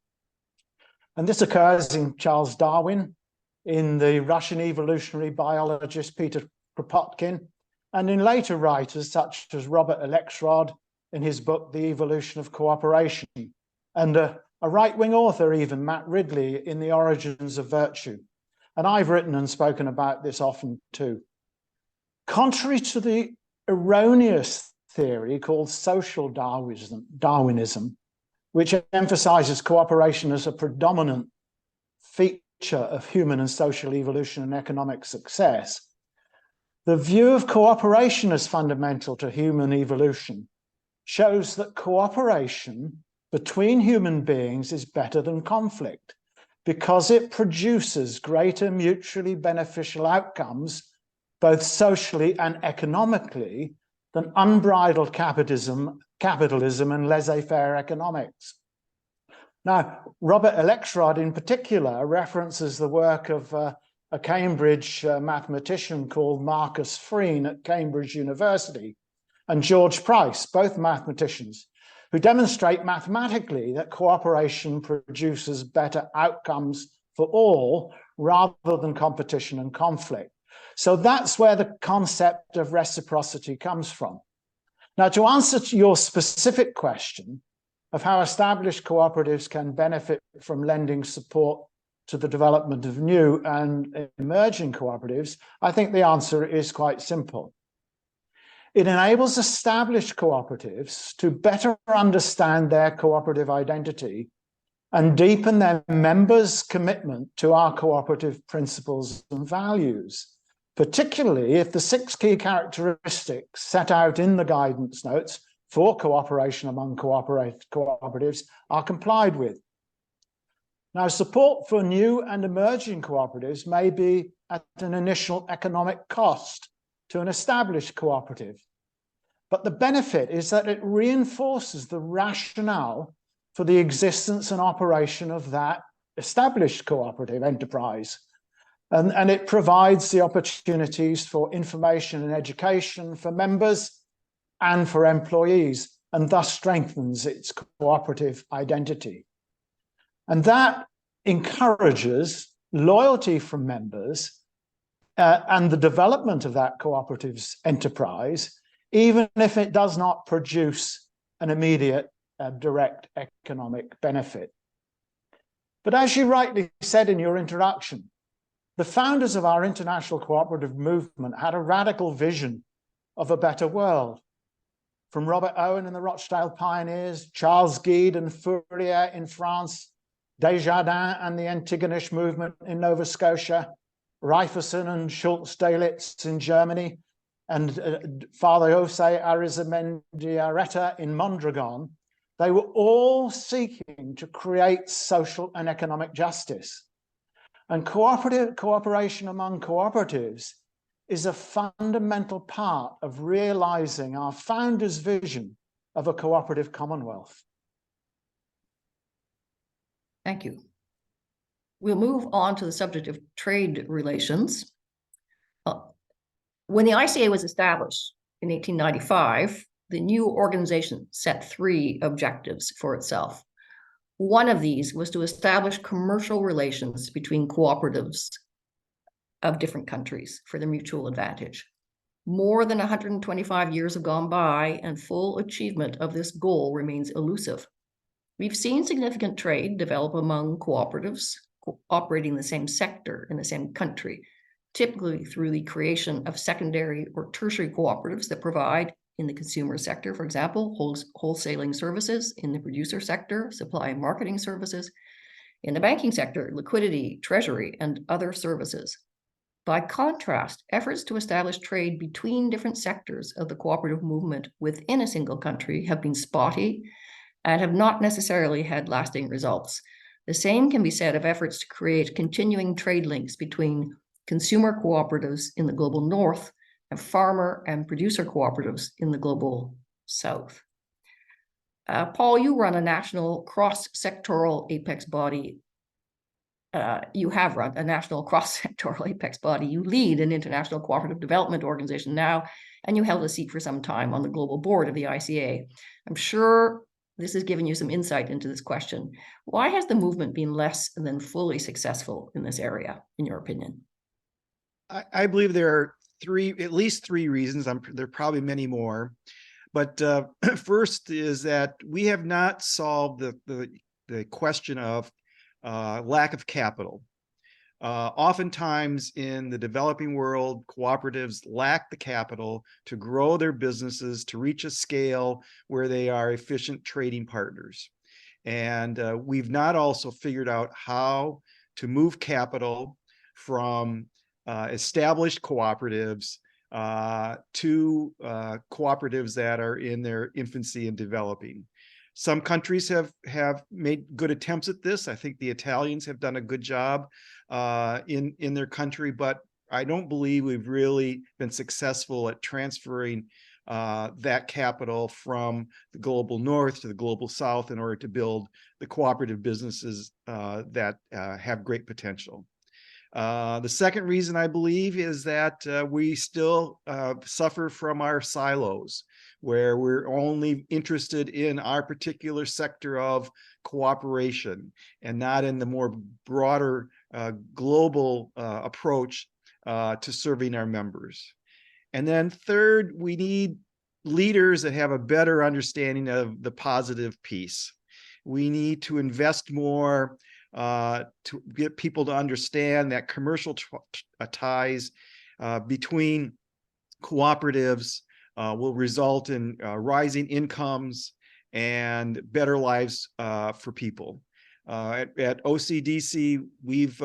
And this occurs in Charles Darwin, in the Russian evolutionary biologist Peter Kropotkin, and in later writers such as Robert Alexrod in his book, The Evolution of Cooperation, and a right-wing author even, Matt Ridley, in The Origins of Virtue. And I've written and spoken about this often too. Contrary to the erroneous theory called social Darwinism, which emphasizes cooperation as a predominant feature of human and social evolution and economic success, the view of cooperation as fundamental to human evolution shows that cooperation between human beings is better than conflict because it produces greater mutually beneficial outcomes, both socially and economically, than unbridled capitalism and laissez-faire economics. Now, Robert Alexrod in particular references the work of a Cambridge mathematician called Marcus Freen at Cambridge University and George Price, both mathematicians, who demonstrate mathematically that cooperation produces better outcomes for all rather than competition and conflict. So that's where the concept of reciprocity comes from. Now, to answer to your specific question of how established cooperatives can benefit from lending support to the development of new and emerging cooperatives, I think the answer is quite simple. It enables established cooperatives to better understand their cooperative identity and deepen their members' commitment to our cooperative principles and values, particularly if the 6 key characteristics set out in the guidance notes for cooperation among cooperatives are complied with. Now, support for new and emerging cooperatives may be at an initial economic cost to an established cooperative, but the benefit is that it reinforces the rationale for the existence and operation of that established cooperative enterprise. And it provides the opportunities for information and education for members and for employees, and thus strengthens its cooperative identity. And that encourages loyalty from members and the development of that cooperative's enterprise, even if it does not produce an immediate direct economic benefit. But as you rightly said in your introduction, the founders of our international cooperative movement had a radical vision of a better world. From Robert Owen and the Rochdale Pioneers, Charles Guide and Fourier in France, Desjardins and the Antigonish movement in Nova Scotia, Reiferson and Schultz-Dalitz in Germany, and Father Jose Arizamendiaretta in Mondragon, they were all seeking to create social and economic justice. And cooperation among cooperatives is a fundamental part of realizing our founders' vision of a cooperative commonwealth. Thank you. We'll move on to the subject of trade relations. When the ICA was established in 1895, the new organization set 3 objectives for itself. One of these was to establish commercial relations between cooperatives of different countries for their mutual advantage. More than 125 years have gone by, and full achievement of this goal remains elusive. We've seen significant trade develop among cooperatives operating in the same sector in the same country, typically through the creation of secondary or tertiary cooperatives that provide, in the consumer sector, for example, wholesaling services; in the producer sector, supply and marketing services; in the banking sector, liquidity, treasury, and other services. By contrast, efforts to establish trade between different sectors of the cooperative movement within a single country have been spotty and have not necessarily had lasting results. The same can be said of efforts to create continuing trade links between consumer cooperatives in the global north and farmer and producer cooperatives in the global south. Paul, you run a national cross-sectoral apex body. You have run a national cross-sectoral apex body. You lead an international cooperative development organization now, and you held a seat for some time on the global board of the ICA. I'm sure this has given you some insight into this question. Why has the movement been less than fully successful in this area, in your opinion? I believe there are at least three reasons. There are probably many more. But first is that we have not solved the question of lack of capital. Oftentimes in the developing world, cooperatives lack the capital to grow their businesses, to reach a scale where they are efficient trading partners. And we've not also figured out how to move capital from established cooperatives to cooperatives that are in their infancy and developing. Some countries have made good attempts at this. I think the Italians have done a good job in their country, but I don't believe we've really been successful at transferring that capital from the global north to the global south in order to build the cooperative businesses that have great potential. The second reason I believe is that we still suffer from our silos, where we're only interested in our particular sector of cooperation and not in the more broader global approach to serving our members. And then third, we need leaders that have a better understanding of the positive piece. We need to invest more to get people to understand that commercial ties between cooperatives will result in rising incomes and better lives for people. At OCDC, we've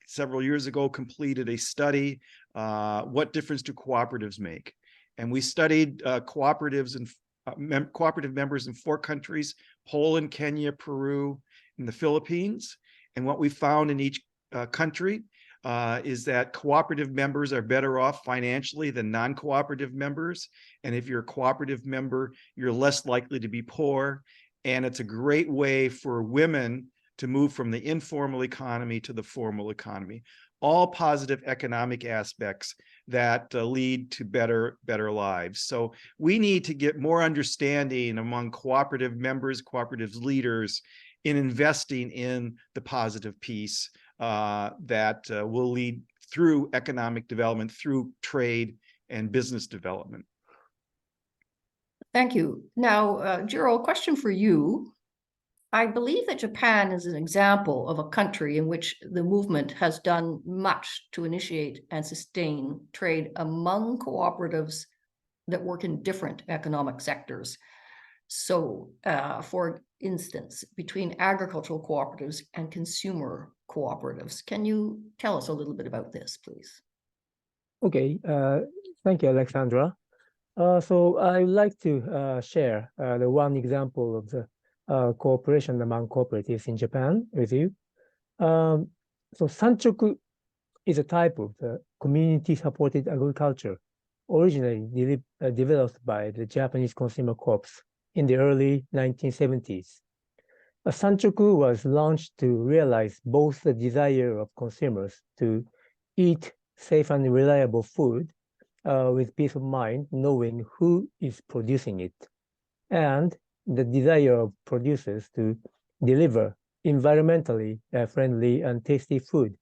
several years ago completed a study, what difference do cooperatives make? And we studied cooperatives and cooperative members in 4 countries, Poland, Kenya, Peru, and the Philippines. And what we found in each country is that cooperative members are better off financially than non-cooperative members. And if you're a cooperative member, you're less likely to be poor. And it's a great way for women to move from the informal economy to the formal economy. All positive economic aspects that lead to better lives. So we need to get more understanding among cooperative members, cooperative leaders in investing in the positive piece that will lead through economic development, through trade and business development. Thank you. Now, Jiro, a question for you. I believe that Japan is an example of a country in which the movement has done much to initiate and sustain trade among cooperatives that work in different economic sectors. So, for instance, between agricultural cooperatives and consumer cooperatives. Can you tell us a little bit about this, please? Okay, thank you, Alexandra. So I would like to share the one example of the cooperation among cooperatives in Japan with you. So sanchoku is a type of community-supported agriculture, originally developed by the Japanese consumer corps in the early 1970s. Sanchoku was launched to realize both the desire of consumers to eat safe and reliable food with peace of mind, knowing who is producing it, and the desire of producers to deliver environmentally friendly and tasty food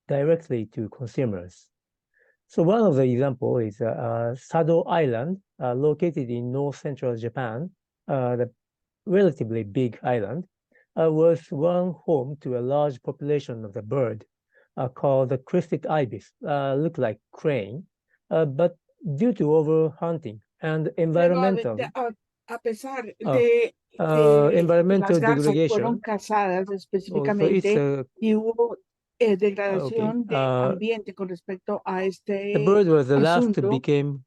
directly to consumers. So one of the examples is Sado Island, located in north-central Japan, the relatively big island, was one home to a large population of the bird called the crested ibis, look like crane, but due to overhunting and environmental a pesar de que environmental las garzas fueron degradation, cazadas so it's específicamente y hubo degradación de okay. ambiente con respecto a The este bird was the last to asunto. become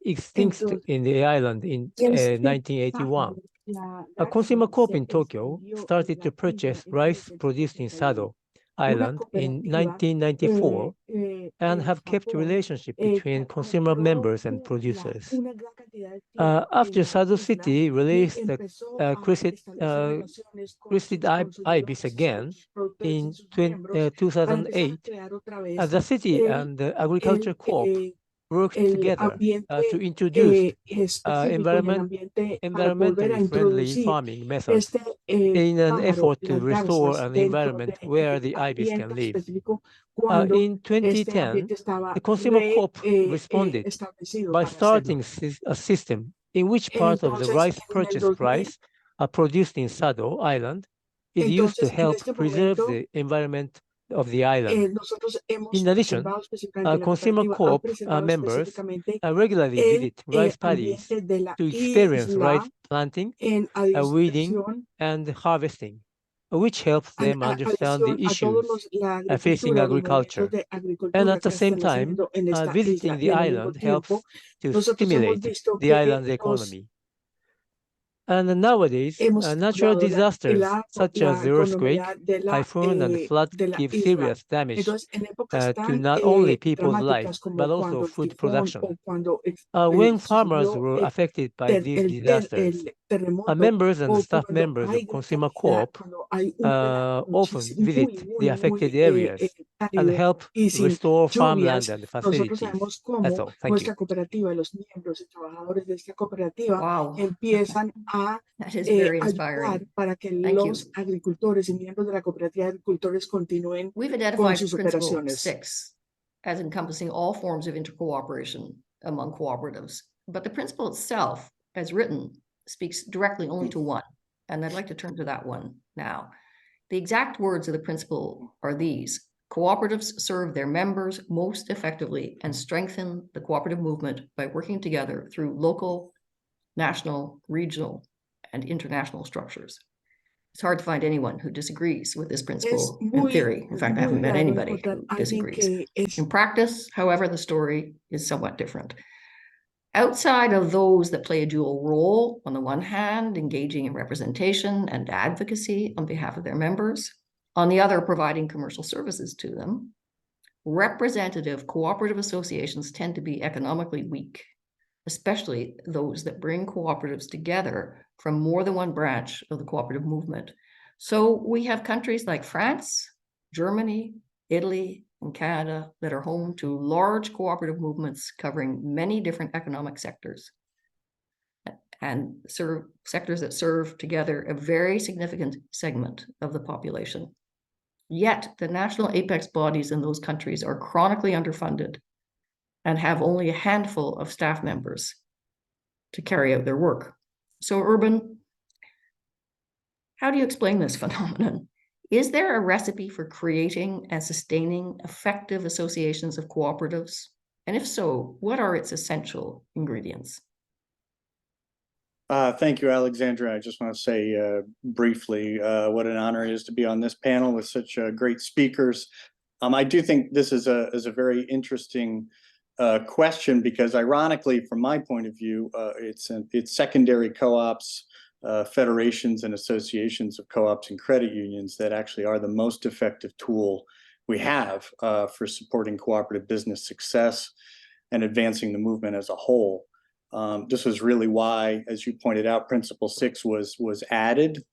extinct in the island in 1981. A consumer corp in Tokyo started to purchase rice produced in Sado Island in 1994 and have kept relationship between consumer members and producers. After Sado City released the crested ibis again in 2008, the city and the agriculture corp worked together to introduce environmentally friendly farming methods in an effort to restore an environment where the ibis can live. In 2010, the consumer corp responded by starting a system in which part of the rice purchase price produced in Sado Island is used to help preserve the environment of the island. In addition, consumer corp members regularly visit rice paddies to experience rice planting, weeding, and harvesting, which helps them understand the issues facing agriculture. And at the same time, visiting the island helps to stimulate the island's economy. And nowadays, hemos natural estudiado disasters such as la the earthquake, economía de typhoon, and flood de la give isla. serious damage Entonces, en épocas to tan not only people's life, dramáticas como but also cuando el food tifón production. o cuando When farmers sucedió were affected by these disasters, el terremoto members and o staff cuando members hay of gran Consumer calamidad, Co-op cuando hay un verano often visit the affected areas and cálido help y sin restore farmland lluvias, and nosotros facilities. sabemos That's cómo all. Thank you. nuestra cooperativa y los miembros y trabajadores de esta cooperativa Wow, empiezan a that is very ayudar inspiring. para que Thank you. los agricultores y miembros de la cooperativa de agricultores continúen We've con identified sus principle operaciones. 6 as encompassing all forms of intercooperation among cooperatives, but the principle itself, as written, speaks directly only to one, and I'd like to turn to that one now. The exact words of the principle are these: cooperatives serve their members most effectively and strengthen the cooperative movement by working together through local, national, regional, and international structures. It's hard to find anyone who disagrees with this principle in theory. In fact, I haven't met anybody who disagrees. In practice, however, the story is somewhat different. Outside of those that play a dual role, on the one hand, engaging in representation and advocacy on behalf of their members, on the other, providing commercial services to them, representative cooperative associations tend to be economically weak, especially those that bring cooperatives together from more than one branch of the cooperative movement. So we have countries like France, Germany, Italy, and Canada that are home to large cooperative movements covering many different economic sectors and sectors that serve together a very significant segment of the population. Yet the national apex bodies in those countries are chronically underfunded and have only a handful of staff members to carry out their work. So, Urban, how do you explain this phenomenon? Is there a recipe for creating and sustaining effective associations of cooperatives? And if so, what are its essential ingredients? Thank you, Alexandra. I just want to say briefly what an honor it is to be on this panel with such great speakers. I do think this is a very interesting question because, ironically, from my point of view, it's secondary co-ops, federations, and associations of co-ops and credit unions that actually are the most effective tool we have for supporting cooperative business success and advancing the movement as a whole. This was really why, as you pointed out, Principle 6 was added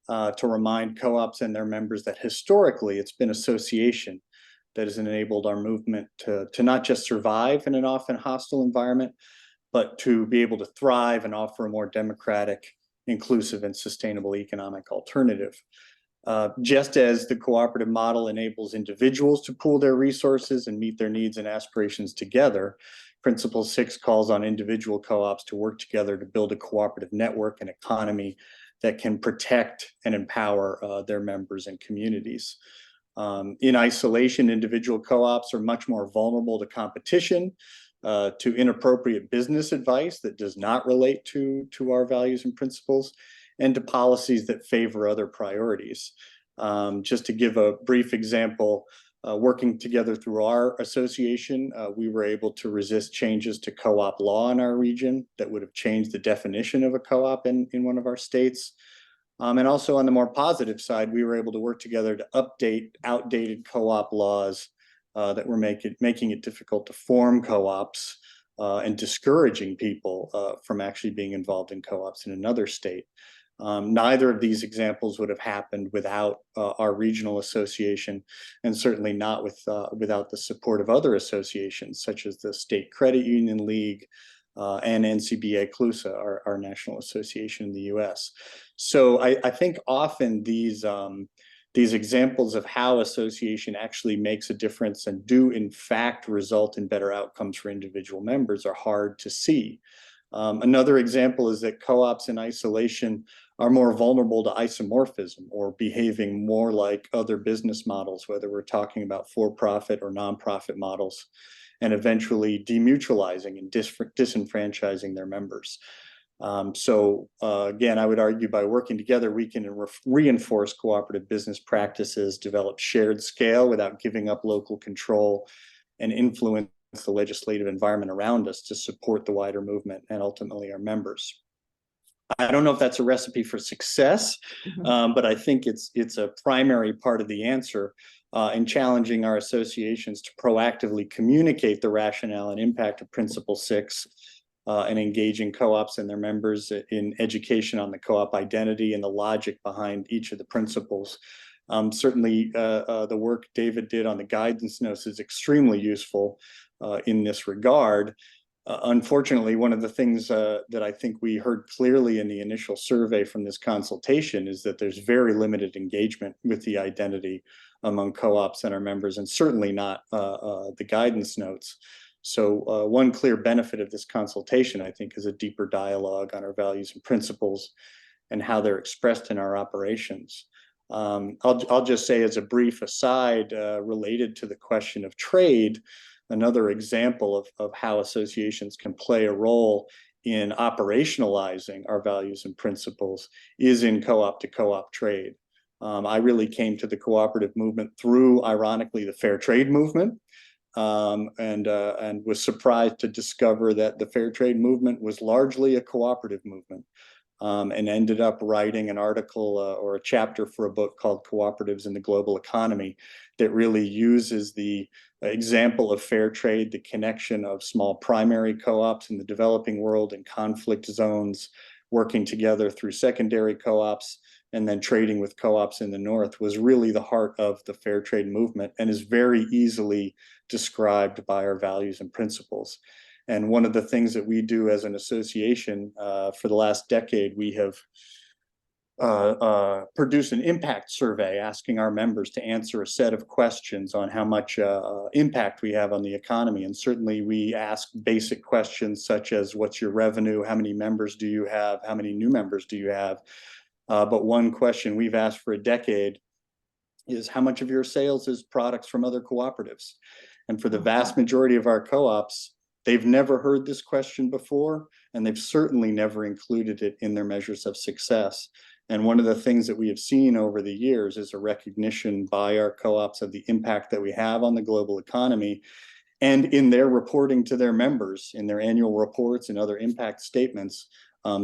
to remind co-ops and their members that historically it's been association that has enabled our movement to not just survive in an often hostile environment, but to be able to thrive and offer a more democratic, inclusive, and sustainable economic alternative. Just as the cooperative model enables individuals to pool their resources and meet their needs and aspirations together, Principle 6 calls on individual co-ops to work together to build a cooperative network and economy that can protect and empower their members and communities. In isolation, individual co-ops are much more vulnerable to competition, to inappropriate business advice that does not relate to our values and principles, and to policies that favor other priorities. Just to give a brief example, working together through our association, we were able to resist changes to co-op law in our region that would have changed the definition of a co-op in one of our states. And also on the more positive side, we were able to work together to update outdated co-op laws that were making it difficult to form co-ops and discouraging people from actually being involved in co-ops in another state. Neither of these examples would have happened without our regional association, and certainly not without the support of other associations, such as the State Credit Union League and NCBA-CLUSA, our national association in the US. So I think often these examples of how association actually makes a difference and do in fact result in better outcomes for individual members are hard to see. Another example is that co-ops in isolation are more vulnerable to isomorphism or behaving more like other business models, whether we're talking about for-profit or nonprofit models, and eventually demutualizing and disenfranchising their members. Again, I would argue by working together, we can reinforce cooperative business practices, develop shared scale without giving up local control, and influence the legislative environment around us to support the wider movement and ultimately our members. I don't know if that's a recipe for success, but I think it's a primary part of the answer in challenging our associations to proactively communicate the rationale and impact of Principle 6 and engaging co-ops and their members in education on the co-op identity and the logic behind each of the principles. Certainly, the work David did on the guidance notes is extremely useful in this regard. Unfortunately, one of the things that I think we heard clearly in the initial survey from this consultation is that there's very limited engagement with the identity among co-ops and our members, and certainly not the guidance notes. So one clear benefit of this consultation, I think, is a deeper dialogue on our values and principles and how they're expressed in our operations. I'll just say as a brief aside related to the question of trade, another example of how associations can play a role in operationalizing our values and principles is in co-op to co-op trade. I really came to the cooperative movement through, ironically, the fair trade movement, and was surprised to discover that the fair trade movement was largely a cooperative movement. And ended up writing an article or a chapter for a book called Cooperatives in the Global Economy that really uses the example of fair trade, the connection of small primary co-ops in the developing world and conflict zones, working together through secondary co-ops, and then trading with co-ops in the North was really the heart of the fair trade movement and is very easily described by our values and principles. And one of the things that we do as an association for the last decade, we have produced an impact survey asking our members to answer a set of questions on how much impact we have on the economy. And certainly we ask basic questions such as what's your revenue, how many members do you have, how many new members do you have? But one question we've asked for a decade is how much of your sales is products from other cooperatives? And for the vast majority of our co-ops, they've never heard this question before, and they've certainly never included it in their measures of success. And one of the things that we have seen over the years is a recognition by our co-ops of the impact that we have on the global economy. And in their reporting to their members, in their annual reports and other impact statements,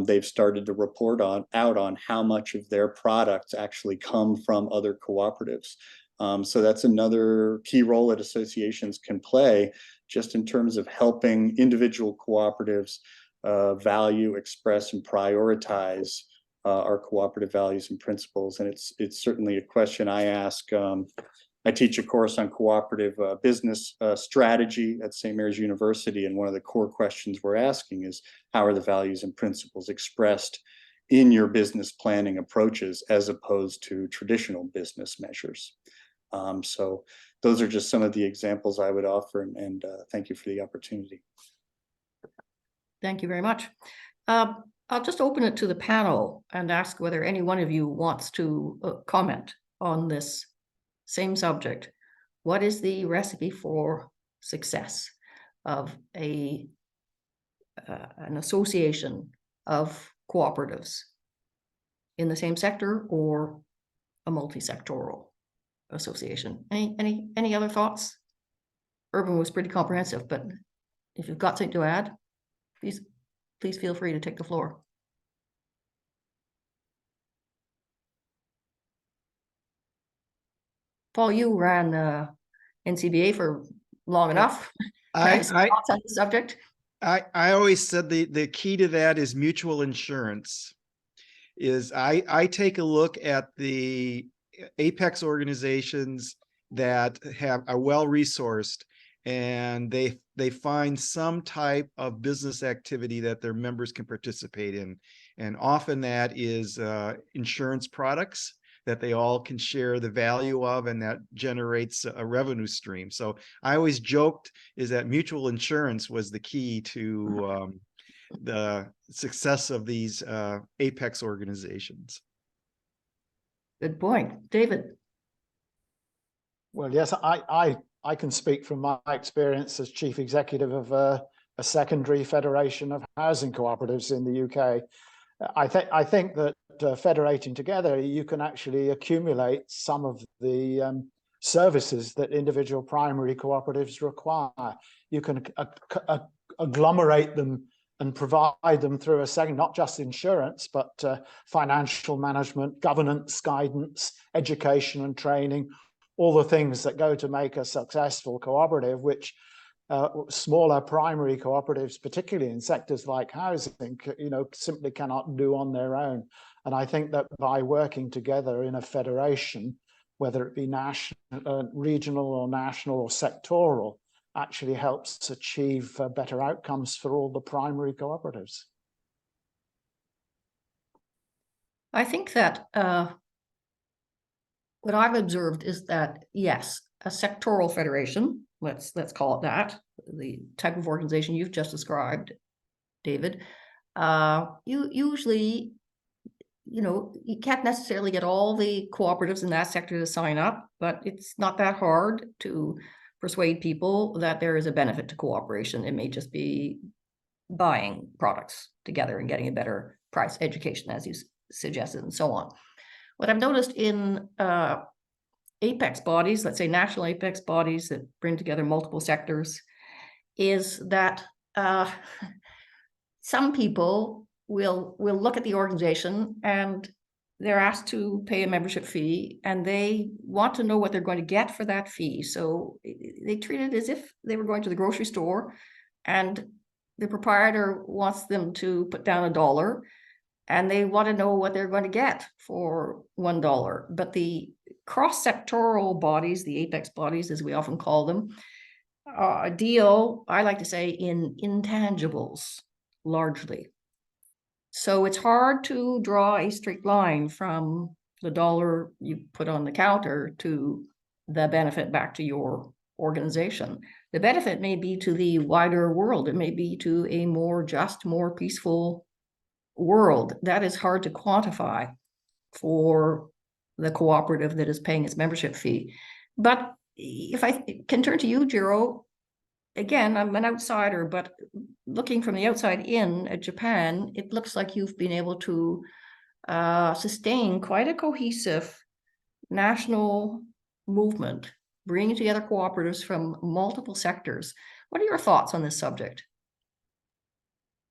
they've started to report out on how much of their products actually come from other cooperatives. So that's another key role that associations can play, just in terms of helping individual cooperatives value, express, and prioritize our cooperative values and principles. And it's certainly a question I ask. I teach a course on cooperative business strategy at St. Mary's University, and one of the core questions we're asking is, how are the values and principles expressed in your business planning approaches as opposed to traditional business measures? So those are just some of the examples I would offer, and thank you for the opportunity. Thank you very much. I'll just open it to the panel and ask whether any one of you wants to comment on this same subject. What is the recipe for success of an association of cooperatives in the same sector or a multi-sectoral association? Any other thoughts? Urban was pretty comprehensive, but if you've got something to add, please feel free to take the floor. Paul, you ran NCBA for long enough. Thoughts on the subject? I always said the key to that is mutual insurance. Is I take a look at the apex organizations that are well resourced, and they find some type of business activity that their members can participate in, and often that is insurance products that they all can share the value of, and that generates a revenue stream. So I always joked is that mutual insurance was the key to the success of these apex organizations. Good point. David? Well, yes, I can speak from my experience as chief executive of a secondary federation of housing cooperatives in the UK. I think that federating together, you can actually accumulate some of the services that individual primary cooperatives require. You can agglomerate them and provide them through a second, not just insurance, but financial management, governance, guidance, education and training, all the things that go to make a successful cooperative, which smaller primary cooperatives, particularly in sectors like housing, simply cannot do on their own. And I think that by working together in a federation, whether it be national, regional or national or sectoral, actually helps achieve better outcomes for all the primary cooperatives. I think that what I've observed is that, yes, a sectoral federation, let's call it that, the type of organization you've just described, David, you usually, you can't necessarily get all the cooperatives in that sector to sign up, but it's not that hard to persuade people that there is a benefit to cooperation. It may just be buying products together and getting a better price, education, as you suggested, and so on. What I've noticed in apex bodies, let's say national apex bodies that bring together multiple sectors, is that some people will look at the organization and they're asked to pay a membership fee and they want to know what they're going to get for that fee. So they treat it as if they were going to the grocery store and the proprietor wants them to put down $1 and they want to know what they're going to get for $1. But the cross-sectoral bodies, the apex bodies, as we often call them, deal, I like to say, in intangibles, largely. So it's hard to draw a straight line from the $1 you put on the counter to the benefit back to your organization. The benefit may be to the wider world. It may be to a more just, more peaceful world. That is hard to quantify for the cooperative that is paying its membership fee. But if I can turn to you, Jiro, again, I'm an outsider, but looking from the outside in at Japan, it looks like you've been able to sustain quite a cohesive national movement, bringing together cooperatives from multiple sectors. What are your thoughts on this subject?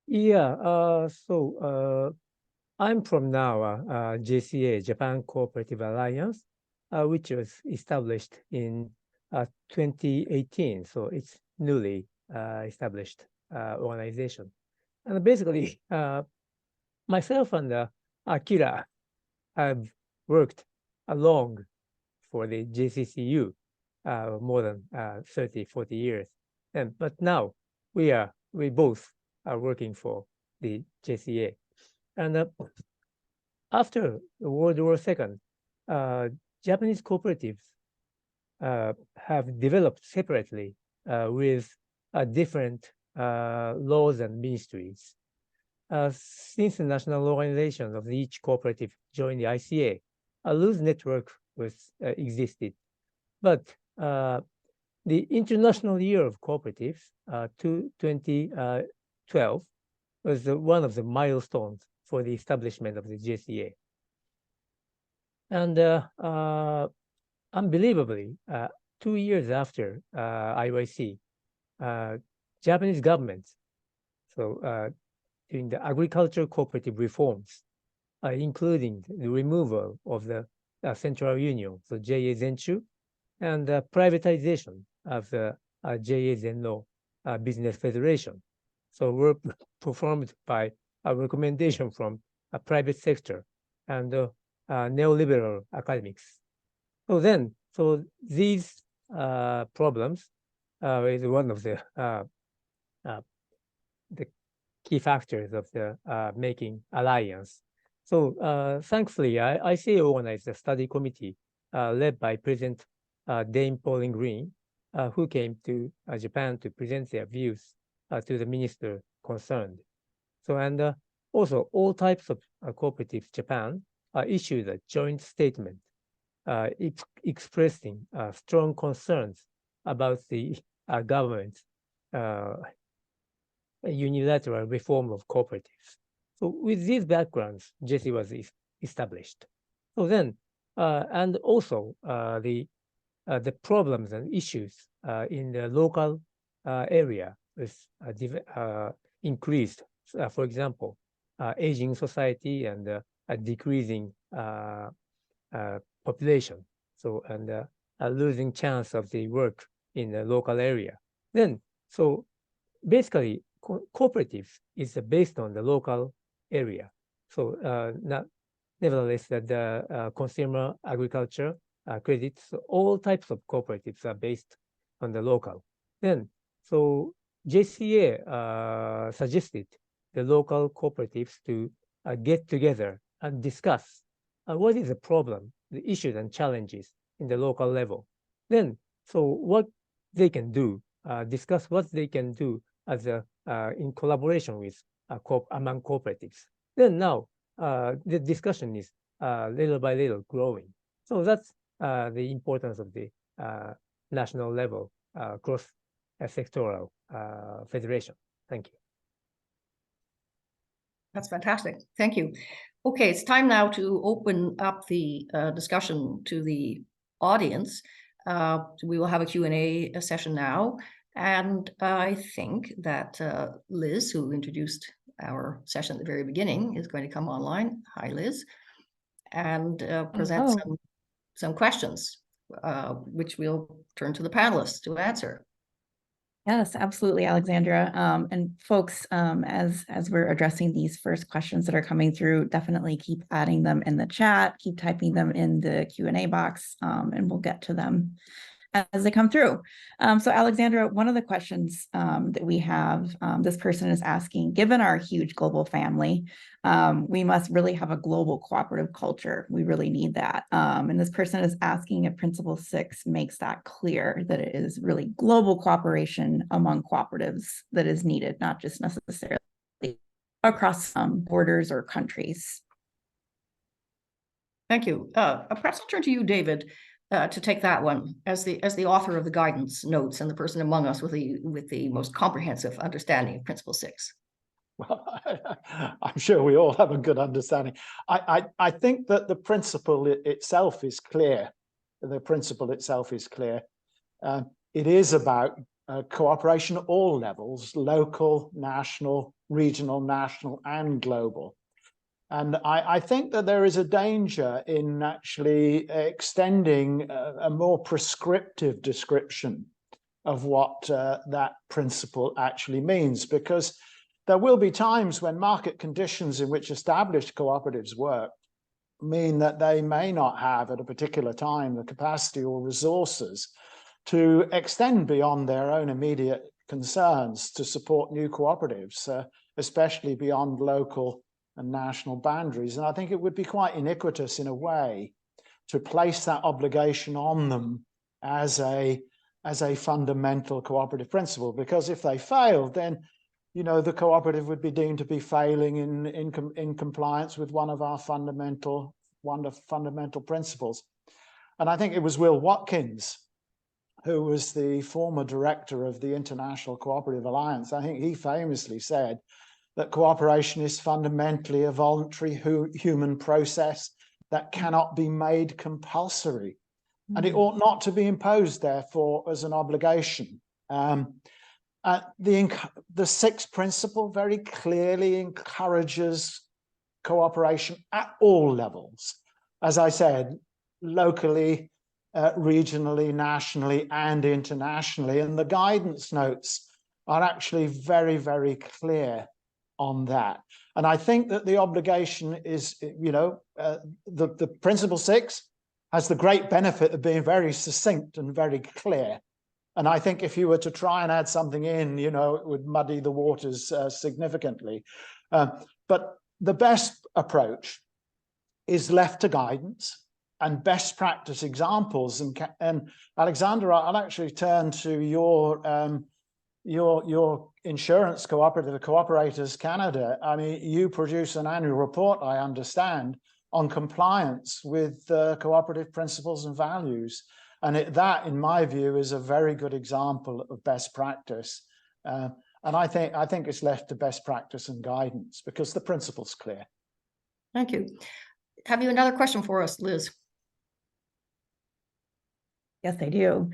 Yeah, I'm from now JCA, Japan Cooperative Alliance, which was established in 2018. So it's newly established organization. And basically, myself and Akira have worked along for the JCCU more than 30, 40 years. But now we both are working for the JCA. And after World War II, Japanese cooperatives have developed separately with different laws and ministries. Since the national organizations of each cooperative joined the ICA, a loose network existed. But the International Year of Cooperatives, 2012, was one of the milestones for the establishment of the JCA. And unbelievably, 2 years after IYC, Japanese government, during the agricultural cooperative reforms, including the removal of the Central Union, so JA Zenchu, and privatization of the JA Zenno Business Federation. So were performed by a recommendation from a private sector and neoliberal academics. So these problems is one of the key factors of the making alliance. So thankfully, ICA organized a study committee led by President Dame Pauline Green, who came to Japan to present their views to the minister concerned. So, and also all types of cooperatives Japan issued a joint statement expressing strong concerns about the government's unilateral reform of cooperatives. So with these backgrounds, JC was established. So then, and also the problems and issues in the local area was increased for example, aging society and a decreasing population. So, and a losing chance of the work in the local area. Then, so basically, cooperatives is based on the local area. So, nevertheless, the consumer agriculture credits, all types of cooperatives are based on the local. Then, so JCA suggested the local cooperatives to get together and discuss what is the problem, the issues and challenges in the local level. Then, so what they can do, discuss what they can do as a in collaboration with among cooperatives. Then now the discussion is little by little growing. So that's the importance of the national level cross sectoral federation. Thank you. That's fantastic. Thank you. Okay, it's time now to open up the discussion to the audience. We will have a Q&A session now. And I think that Liz, who introduced our session at the very beginning, is going to come online. Hi, Liz. And present some questions, which we'll turn to the panelists to answer. Yes, absolutely, Alexandra. And folks, as we're addressing these first questions that are coming through, definitely keep adding them in the chat, keep typing them in the Q&A box, and we'll get to them as they come through. So Alexandra, one of the questions that we have, this person is asking, given our huge global family, we must really have a global cooperative culture. We really need that. And this person is asking if Principle 6 makes that clear, that it is really global cooperation among cooperatives that is needed, not just necessarily across borders or countries. Thank you. Perhaps I'll turn to you, David, to take that one as the author of the guidance notes and the person among us with the most comprehensive understanding of Principle 6. Well, I'm sure we all have a good understanding. I think that the principle itself is clear. The principle itself is clear. It is about cooperation at all levels: local, national, regional, national, and global. And I think that there is a danger in actually extending a more prescriptive description of what that principle actually means, because there will be times when market conditions in which established cooperatives work mean that they may not have at a particular time the capacity or resources to extend beyond their own immediate concerns to support new cooperatives, especially beyond local and national boundaries. And I think it would be quite iniquitous in a way to place that obligation on them as a fundamental cooperative principle, because if they failed, then the cooperative would be deemed to be failing in compliance with one of our fundamental principles. And I think it was Will Watkins, who was the former director of the International Cooperative Alliance. I think he famously said that cooperation is fundamentally a voluntary human process that cannot be made compulsory. And it ought not to be imposed, therefore, as an obligation. The sixth principle very clearly encourages cooperation at all levels. As I said, locally, regionally, nationally, and internationally. And the guidance notes are actually very, very clear on that. And I think that the obligation is, the Principle 6 has the great benefit of being very succinct and very clear. And I think if you were to try and add something in, it would muddy the waters significantly. But the best approach is left to guidance and best practice examples. And Alexandra, I'll actually turn to your insurance cooperative, Cooperators Canada. I mean, you produce an annual report, I understand, on compliance with cooperative principles and values. And that, in my view, is a very good example of best practice. And I think it's left to best practice and guidance because the principle's clear. Thank you. Have you another question for us, Liz? Yes, I do.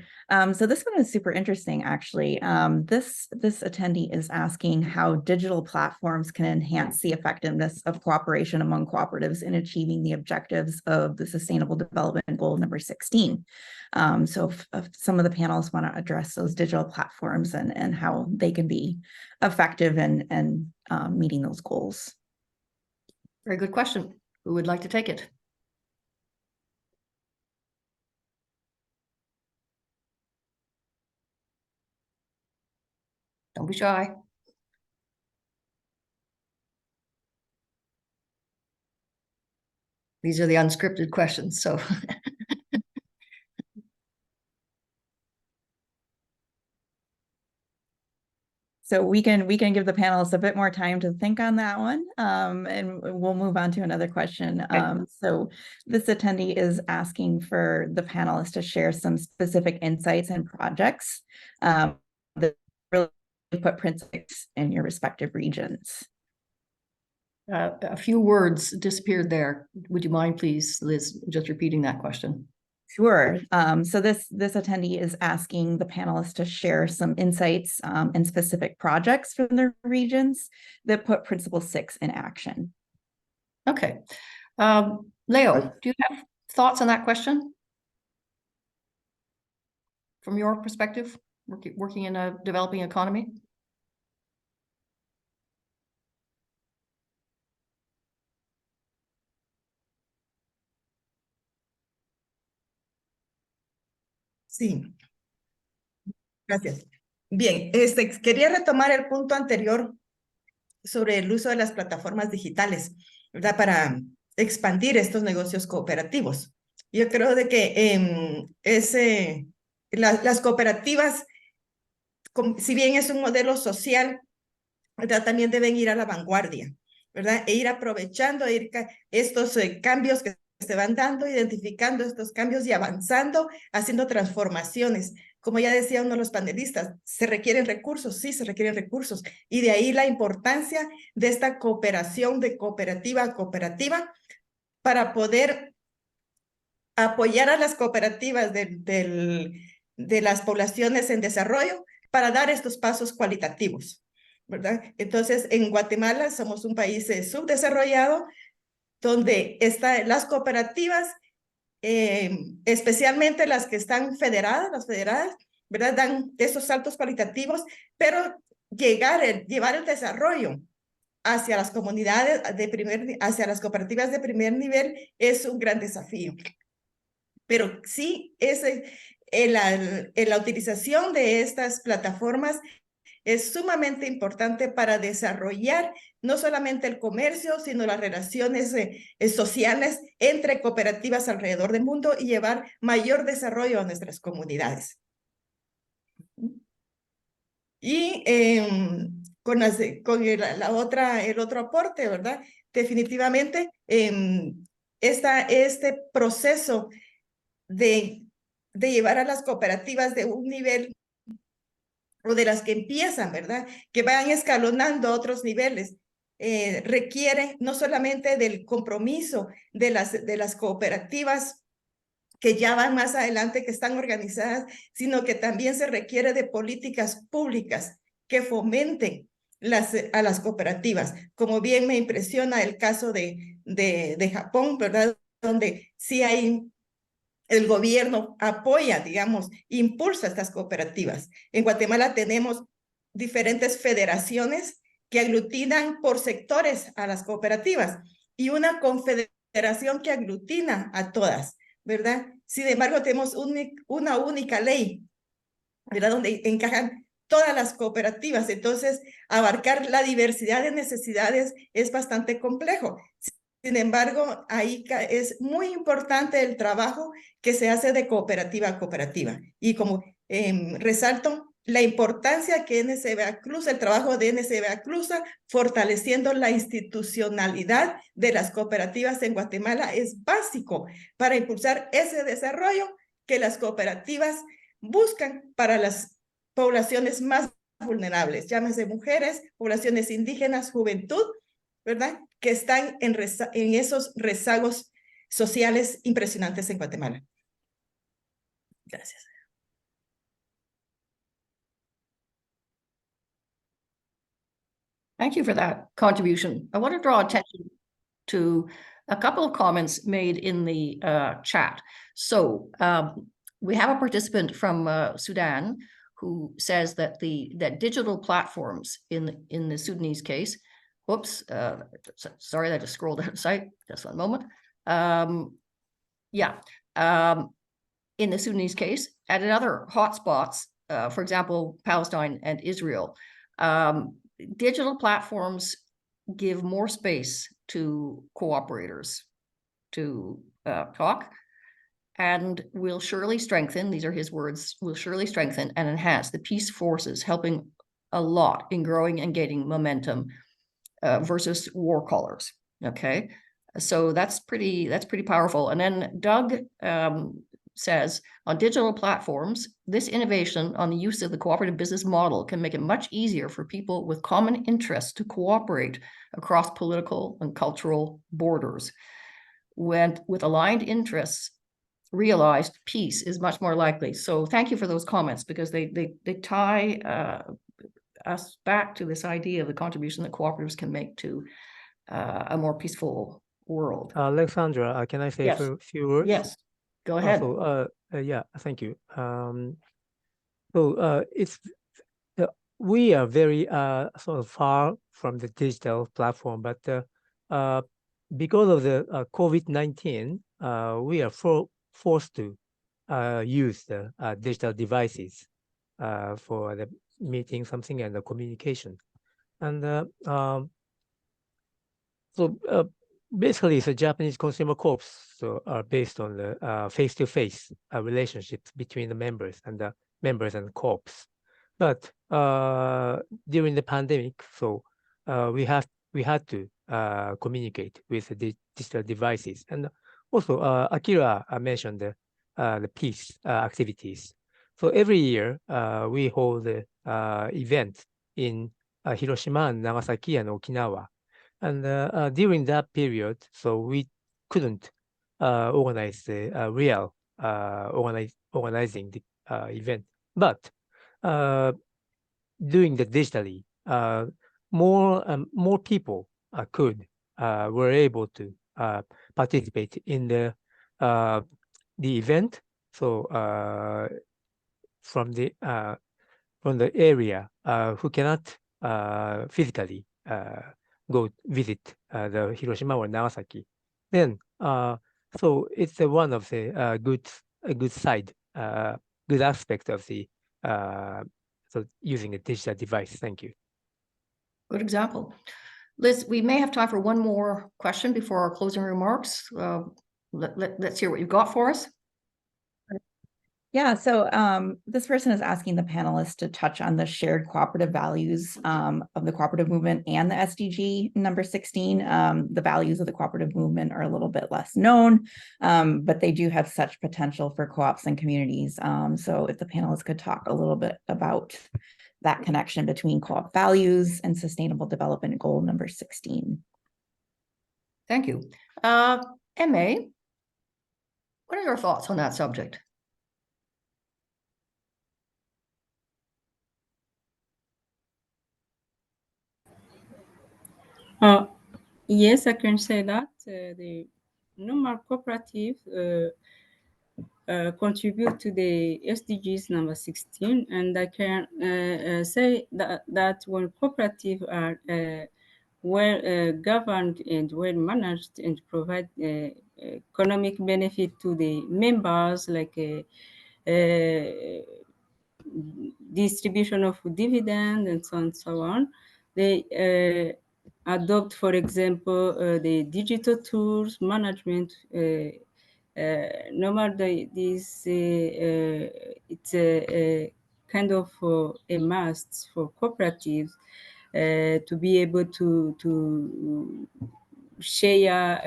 So this one is super interesting, actually. This attendee is asking how digital platforms can enhance the effectiveness of cooperation among cooperatives in achieving the objectives of the Sustainable Development Goal number 16. So if some of the panelists want to address those digital platforms and how they can be effective in meeting those goals. Very good question. Who would like to take it? Don't be shy. These are the unscripted questions, so. So we can give the panelists a bit more time to think on that one, and we'll move on to another question. So this attendee is asking for the panelists to share some specific insights and projects that really put principles in your respective regions. A few words disappeared there. Would you mind, please, Liz, just repeating that question? Sure. So this attendee is asking the panelists to share some insights and specific projects from their regions that put Principle 6 in action. Okay. Leo, do you have thoughts on that question? From your perspective, working in a developing economy? Sí, gracias. Bien, quería retomar el punto anterior sobre el uso de las plataformas digitales, ¿verdad? Para expandir estos negocios cooperativos. Yo creo de que las cooperativas, si bien es un modelo social, ¿verdad? También deben ir a la vanguardia, ¿verdad? E ir aprovechando estos cambios que se van dando, identificando estos cambios y avanzando, haciendo transformaciones. Como ya decía uno de los panelistas, ¿se requieren recursos? Sí, se requieren recursos. Y de ahí la importancia de esta cooperación de cooperativa a cooperativa para poder apoyar a las cooperativas de las poblaciones en desarrollo para dar estos pasos cualitativos, ¿verdad? Entonces, en Guatemala somos un país subdesarrollado donde las cooperativas, especialmente las que están las federadas, ¿verdad? Dan esos saltos cualitativos, pero llevar el desarrollo hacia las comunidades hacia las cooperativas de primer nivel es un gran desafío. Pero sí, la utilización de estas plataformas es sumamente importante para desarrollar no solamente el comercio, sino las relaciones sociales entre cooperativas alrededor del mundo y llevar mayor desarrollo a nuestras comunidades. Y con el otro aporte, ¿verdad? Definitivamente, este proceso de llevar a las cooperativas de un nivel o de las que empiezan, ¿verdad? Que vayan escalonando a otros niveles. Requiere no solamente del compromiso de las cooperativas que ya van más adelante, que están organizadas, sino que también se requiere de políticas públicas que fomenten a las cooperativas. Como bien me impresiona el caso de Japón, ¿verdad? Donde sí hay el gobierno apoya, digamos, impulsa estas cooperativas. En Guatemala tenemos diferentes federaciones que aglutinan por sectores a las cooperativas y una confederación que aglutina a todas, ¿verdad? Sin embargo, tenemos una única ley, ¿verdad? Donde encajan todas las cooperativas. Entonces, abarcar la diversidad de necesidades es bastante complejo. Sin embargo, ahí es muy importante el trabajo que se hace de cooperativa a cooperativa. Y como resalto, la importancia que NCBA Cruz, el trabajo de NCBA Cruz, fortaleciendo la institucionalidad de las cooperativas en Guatemala es básico para impulsar ese desarrollo que las cooperativas buscan para las poblaciones más vulnerables, llámese mujeres, poblaciones indígenas, juventud, ¿verdad? Que están en esos rezagos sociales impresionantes en Guatemala. Gracias. Thank you for that contribution. I want to draw attention to a couple of comments made in the chat. So we have a participant from Sudan who says that that digital platforms in the Sudanese case, whoops, sorry, I just scrolled out of sight, just one moment. In the Sudanese case, and in other hotspots, for example, Palestine and Israel, digital platforms give more space to cooperators to talk, and will surely strengthen, these are his words, will surely strengthen and enhance the peace forces, helping a lot in growing and gaining momentum versus war callers. Okay, so that's pretty powerful. And then Doug says, on digital platforms, this innovation on the use of the cooperative business model can make it much easier for people with common interests to cooperate across political and cultural borders. With aligned interests realized, peace is much more likely. So thank you for those comments, because they tie us back to this idea of the contribution that cooperatives can make to a more peaceful world. Alexandra, can I say Yes. a few words? Yes, go ahead. Yeah, thank you. It's we are very sort of far from the digital platform, but because of the COVID-19, we are forced to use the digital devices for the meeting, something, and the communication. And basically, the Japanese consumer corps are based on the face-to-face relationships between the members and corps. But during the pandemic, we had to communicate with the digital devices. And also, Akira mentioned the peace activities. So every year, we hold the event in Hiroshima and Nagasaki and Okinawa. And during that period, so we couldn't organize the real organizing the event. But doing the digitally, more people were able to participate in the event. So from the area who cannot physically go visit the Hiroshima or Nagasaki, then so it's one of the good side, good aspect of the so using a digital device. Thank you. Good example. Liz, we may have time for one more question before our closing remarks. Let's hear what you've got for us. Yeah, so this person is asking the panelists to touch on the shared cooperative values of the cooperative movement and the SDG number 16. The values of the cooperative movement are a little bit less known, but they do have such potential for co-ops and communities. So if the panelists could talk a little bit about that connection between co-op values and sustainable development goal number 16. Thank you. MA, what are your thoughts on that subject? Yes, I can say that the normal cooperative contribute to the SDGs number 16, and I can say that when cooperatives are well governed and well managed and provide economic benefit to the members, like distribution of dividend and so on, they adopt, for example, the digital tools management. Normally, this it's a kind of a must for cooperatives to be able to share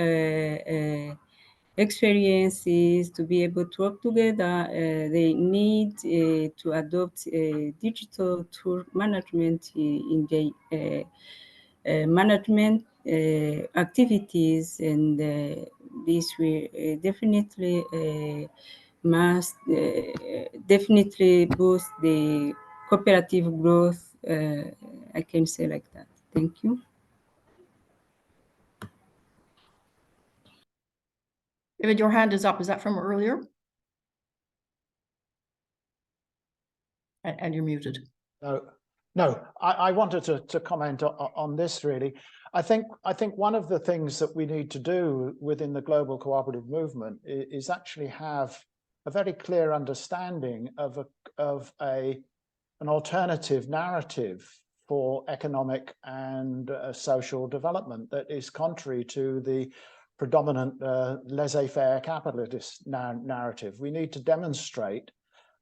experiences, to be able to work together. They need to adopt digital tool management in the management activities, and this will definitely must definitely boost the cooperative growth. I can say like that. Thank you. David, your hand is up. Is that from earlier? And you're muted. No, I wanted to comment on this really. I think one of the things that we need to do within the global cooperative movement is actually have a very clear understanding of an alternative narrative for economic and social development that is contrary to the predominant laissez-faire capitalist narrative. We need to demonstrate,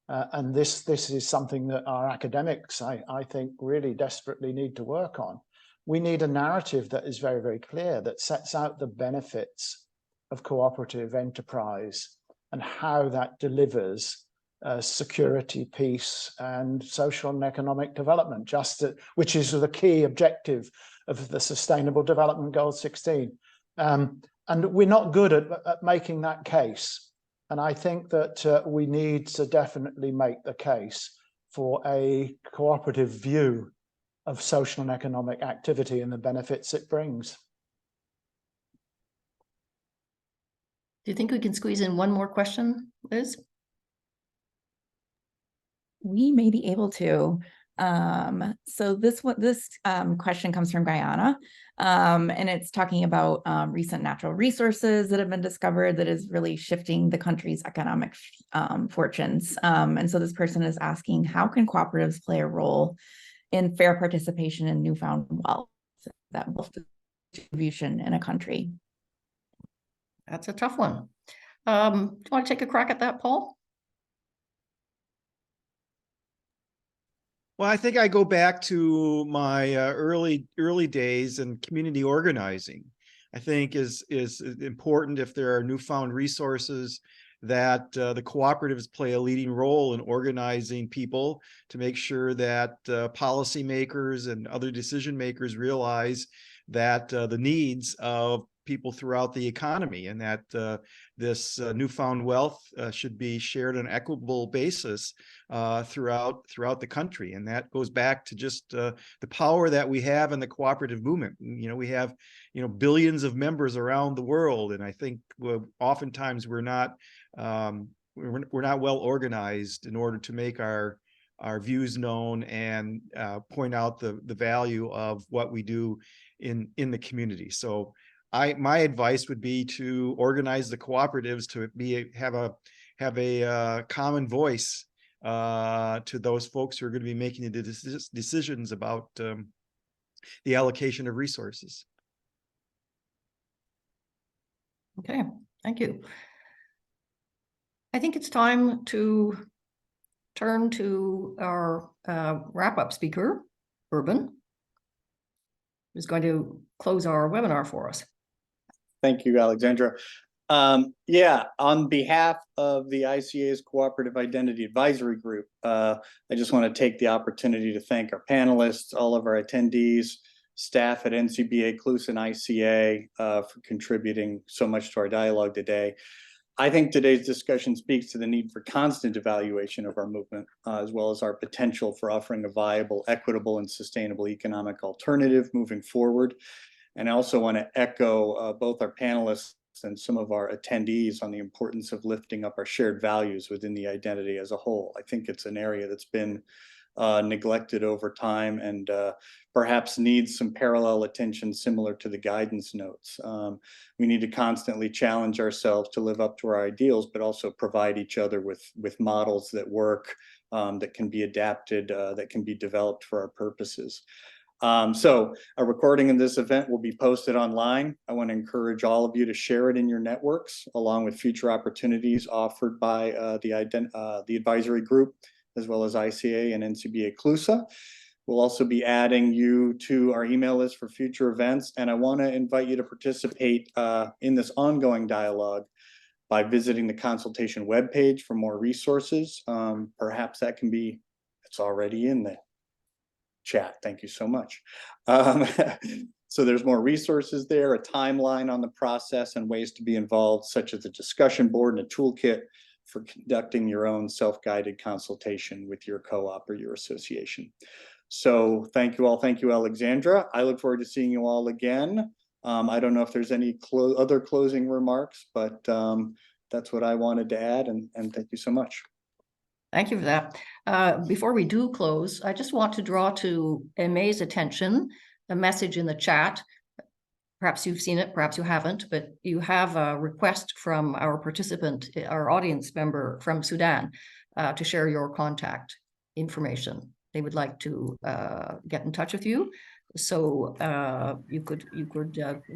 and this is something that our academics, I think, really desperately need to work on. We need a narrative that is very, very clear, that sets out the benefits of cooperative enterprise and how that delivers security, peace, and social and economic development, which is the key objective of the Sustainable Development Goal 16. And we're not good at making that case. And I think that we need to definitely make the case for a cooperative view of social and economic activity and the benefits it brings. Do you think we can squeeze in one more question, Liz? We may be able to. So this question comes from Guyana, and it's talking about recent natural resources that have been discovered that is really shifting the country's economic fortunes. And so this person is asking, how can cooperatives play a role in fair participation in newfound wealth, that wealth distribution in a country? That's a tough one. Do you want to take a crack at that, Paul? Well, I think I go back to my early days in community organizing. I think is important if there are newfound resources that the cooperatives play a leading role in organizing people to make sure that policymakers and other decision makers realize that the needs of people throughout the economy, and that this newfound wealth should be shared on an equitable basis throughout the country. And that goes back to just the power that we have in the cooperative movement. We have billions of members around the world, and I think oftentimes we're not well organized in order to make our views known and point out the value of what we do in the community. So my advice would be to organize the cooperatives to have a common voice to those folks who are going to be making the decisions about the allocation of resources. Okay, thank you. I think it's time to turn to our wrap-up speaker, Urban, who's going to close our webinar for us. Thank you, Alexandra. Yeah, on behalf of the ICA's Cooperative Identity Advisory Group, I just want to take the opportunity to thank our panelists, all of our attendees, staff at NCBA, CLUS, and ICA for contributing so much to our dialogue today. I think today's discussion speaks to the need for constant evaluation of our movement, as well as our potential for offering a viable, equitable, and sustainable economic alternative moving forward. And I also want to echo both our panelists and some of our attendees on the importance of lifting up our shared values within the identity as a whole. I think it's an area that's been neglected over time and perhaps needs some parallel attention similar to the guidance notes. We need to constantly challenge ourselves to live up to our ideals, but also provide each other with models that work, that can be adapted, that can be developed for our purposes. So a recording of this event will be posted online. I want to encourage all of you to share it in your networks, along with future opportunities offered by the advisory group, as well as ICA and NCBA CLUSA. We'll also be adding you to our email list for future events. And I want to invite you to participate in this ongoing dialogue by visiting the consultation webpage for more resources. Perhaps that can be, it's already in the chat. Thank you so much. So there's more resources there, a timeline on the process and ways to be involved, such as a discussion board and a toolkit for conducting your own self-guided consultation with your co-op or your association. So thank you all. Thank you, Alexandra. I look forward to seeing you all again. I don't know if there's any other closing remarks, but that's what I wanted to add, and thank you so much. Thank you for that. Before we do close, I just want to draw to Aimé's attention a message in the chat. Perhaps you've seen it, perhaps you haven't, but you have a request from our participant, our audience member from Sudan, to share your contact information. They would like to get in touch with you. So you could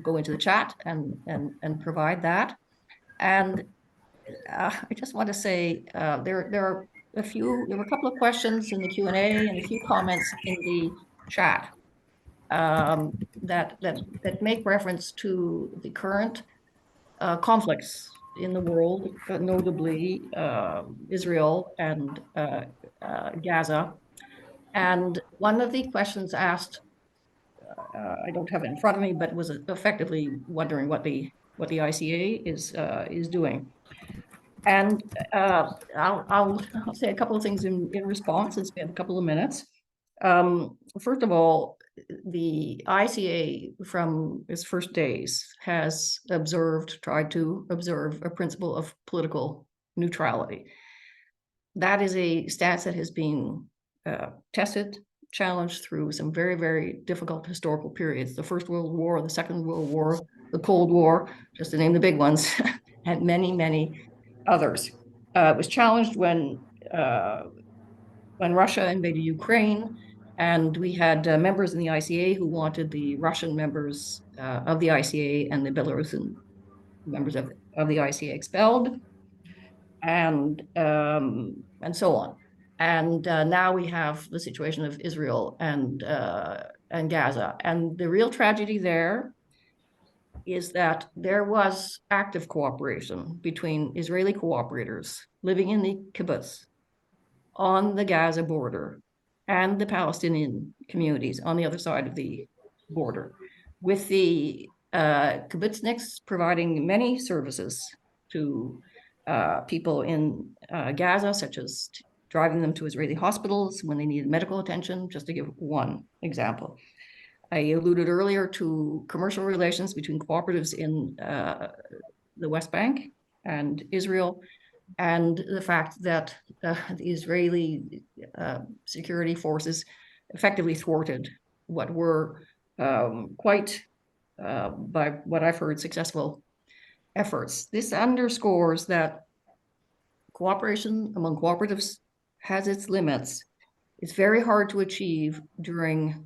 go into the chat and provide that. And I just want to say there were a couple of questions in the Q&A and a few comments in the chat that make reference to the current conflicts in the world, notably Israel and Gaza. And one of the questions asked, I don't have it in front of me, but was effectively wondering what the ICA is doing. And I'll say a couple of things in response, since we have a couple of minutes. First of all, the ICA from its first days has tried to observe a principle of political neutrality. That is a stance that has been tested, challenged through some very, very difficult historical periods. The First World War, the Second World War, the Cold War, just to name the big ones, and many, many others. It was challenged when Russia invaded Ukraine, and we had members in the ICA who wanted the Russian members of the ICA and the Belarusian members of the ICA expelled, and so on. And now we have the situation of Israel and Gaza. And the real tragedy there is that there was active cooperation between Israeli cooperators living in the kibbutz on the Gaza border and the Palestinian communities on the other side of the border, with the kibbutzniks providing many services to people in Gaza, such as driving them to Israeli hospitals when they needed medical attention, just to give one example. I alluded earlier to commercial relations between cooperatives in the West Bank and Israel, and the fact that the Israeli security forces effectively thwarted what were quite, by what I've heard, successful efforts. This underscores that cooperation among cooperatives has its limits. It's very hard to achieve during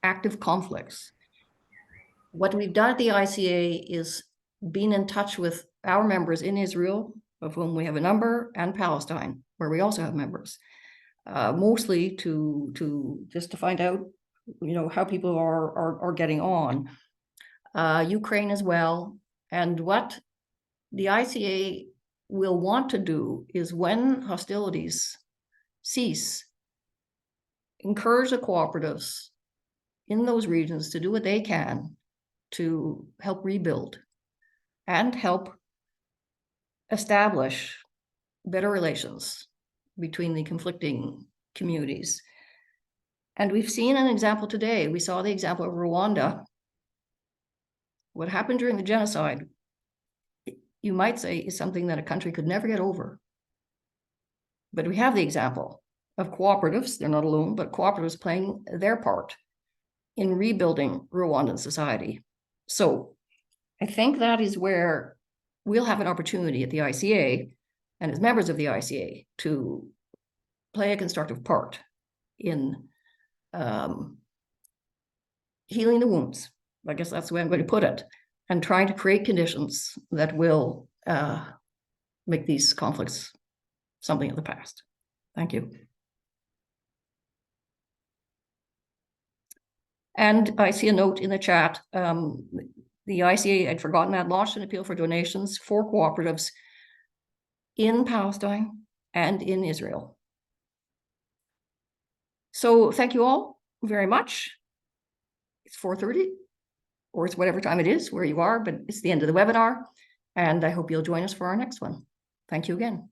active conflicts. What we've done at the ICA is been in touch with our members in Israel, of whom we have a number, and Palestine, where we also have members, mostly to just to find out, how people are getting on. Ukraine as well. And what the ICA will want to do is, when hostilities cease, encourage the cooperatives in those regions to do what they can to help rebuild and help establish better relations between the conflicting communities. And we've seen an example today. We saw the example of Rwanda. What happened during the genocide, you might say, is something that a country could never get over. But we have the example of cooperatives, they're not alone, but cooperatives playing their part in rebuilding Rwandan society. So I think that is where we'll have an opportunity at the ICA and as members of the ICA to play a constructive part in healing the wounds. I guess that's the way I'm going to put it, and trying to create conditions that will make these conflicts something of the past. Thank you. And I see a note in the chat. The ICA, I'd forgotten that, launched an appeal for donations for cooperatives in Palestine and in Israel. So thank you all very much. It's 4:30, or it's whatever time it is where you are, but it's the end of the webinar. And I hope you'll join us for our next one. Thank you again.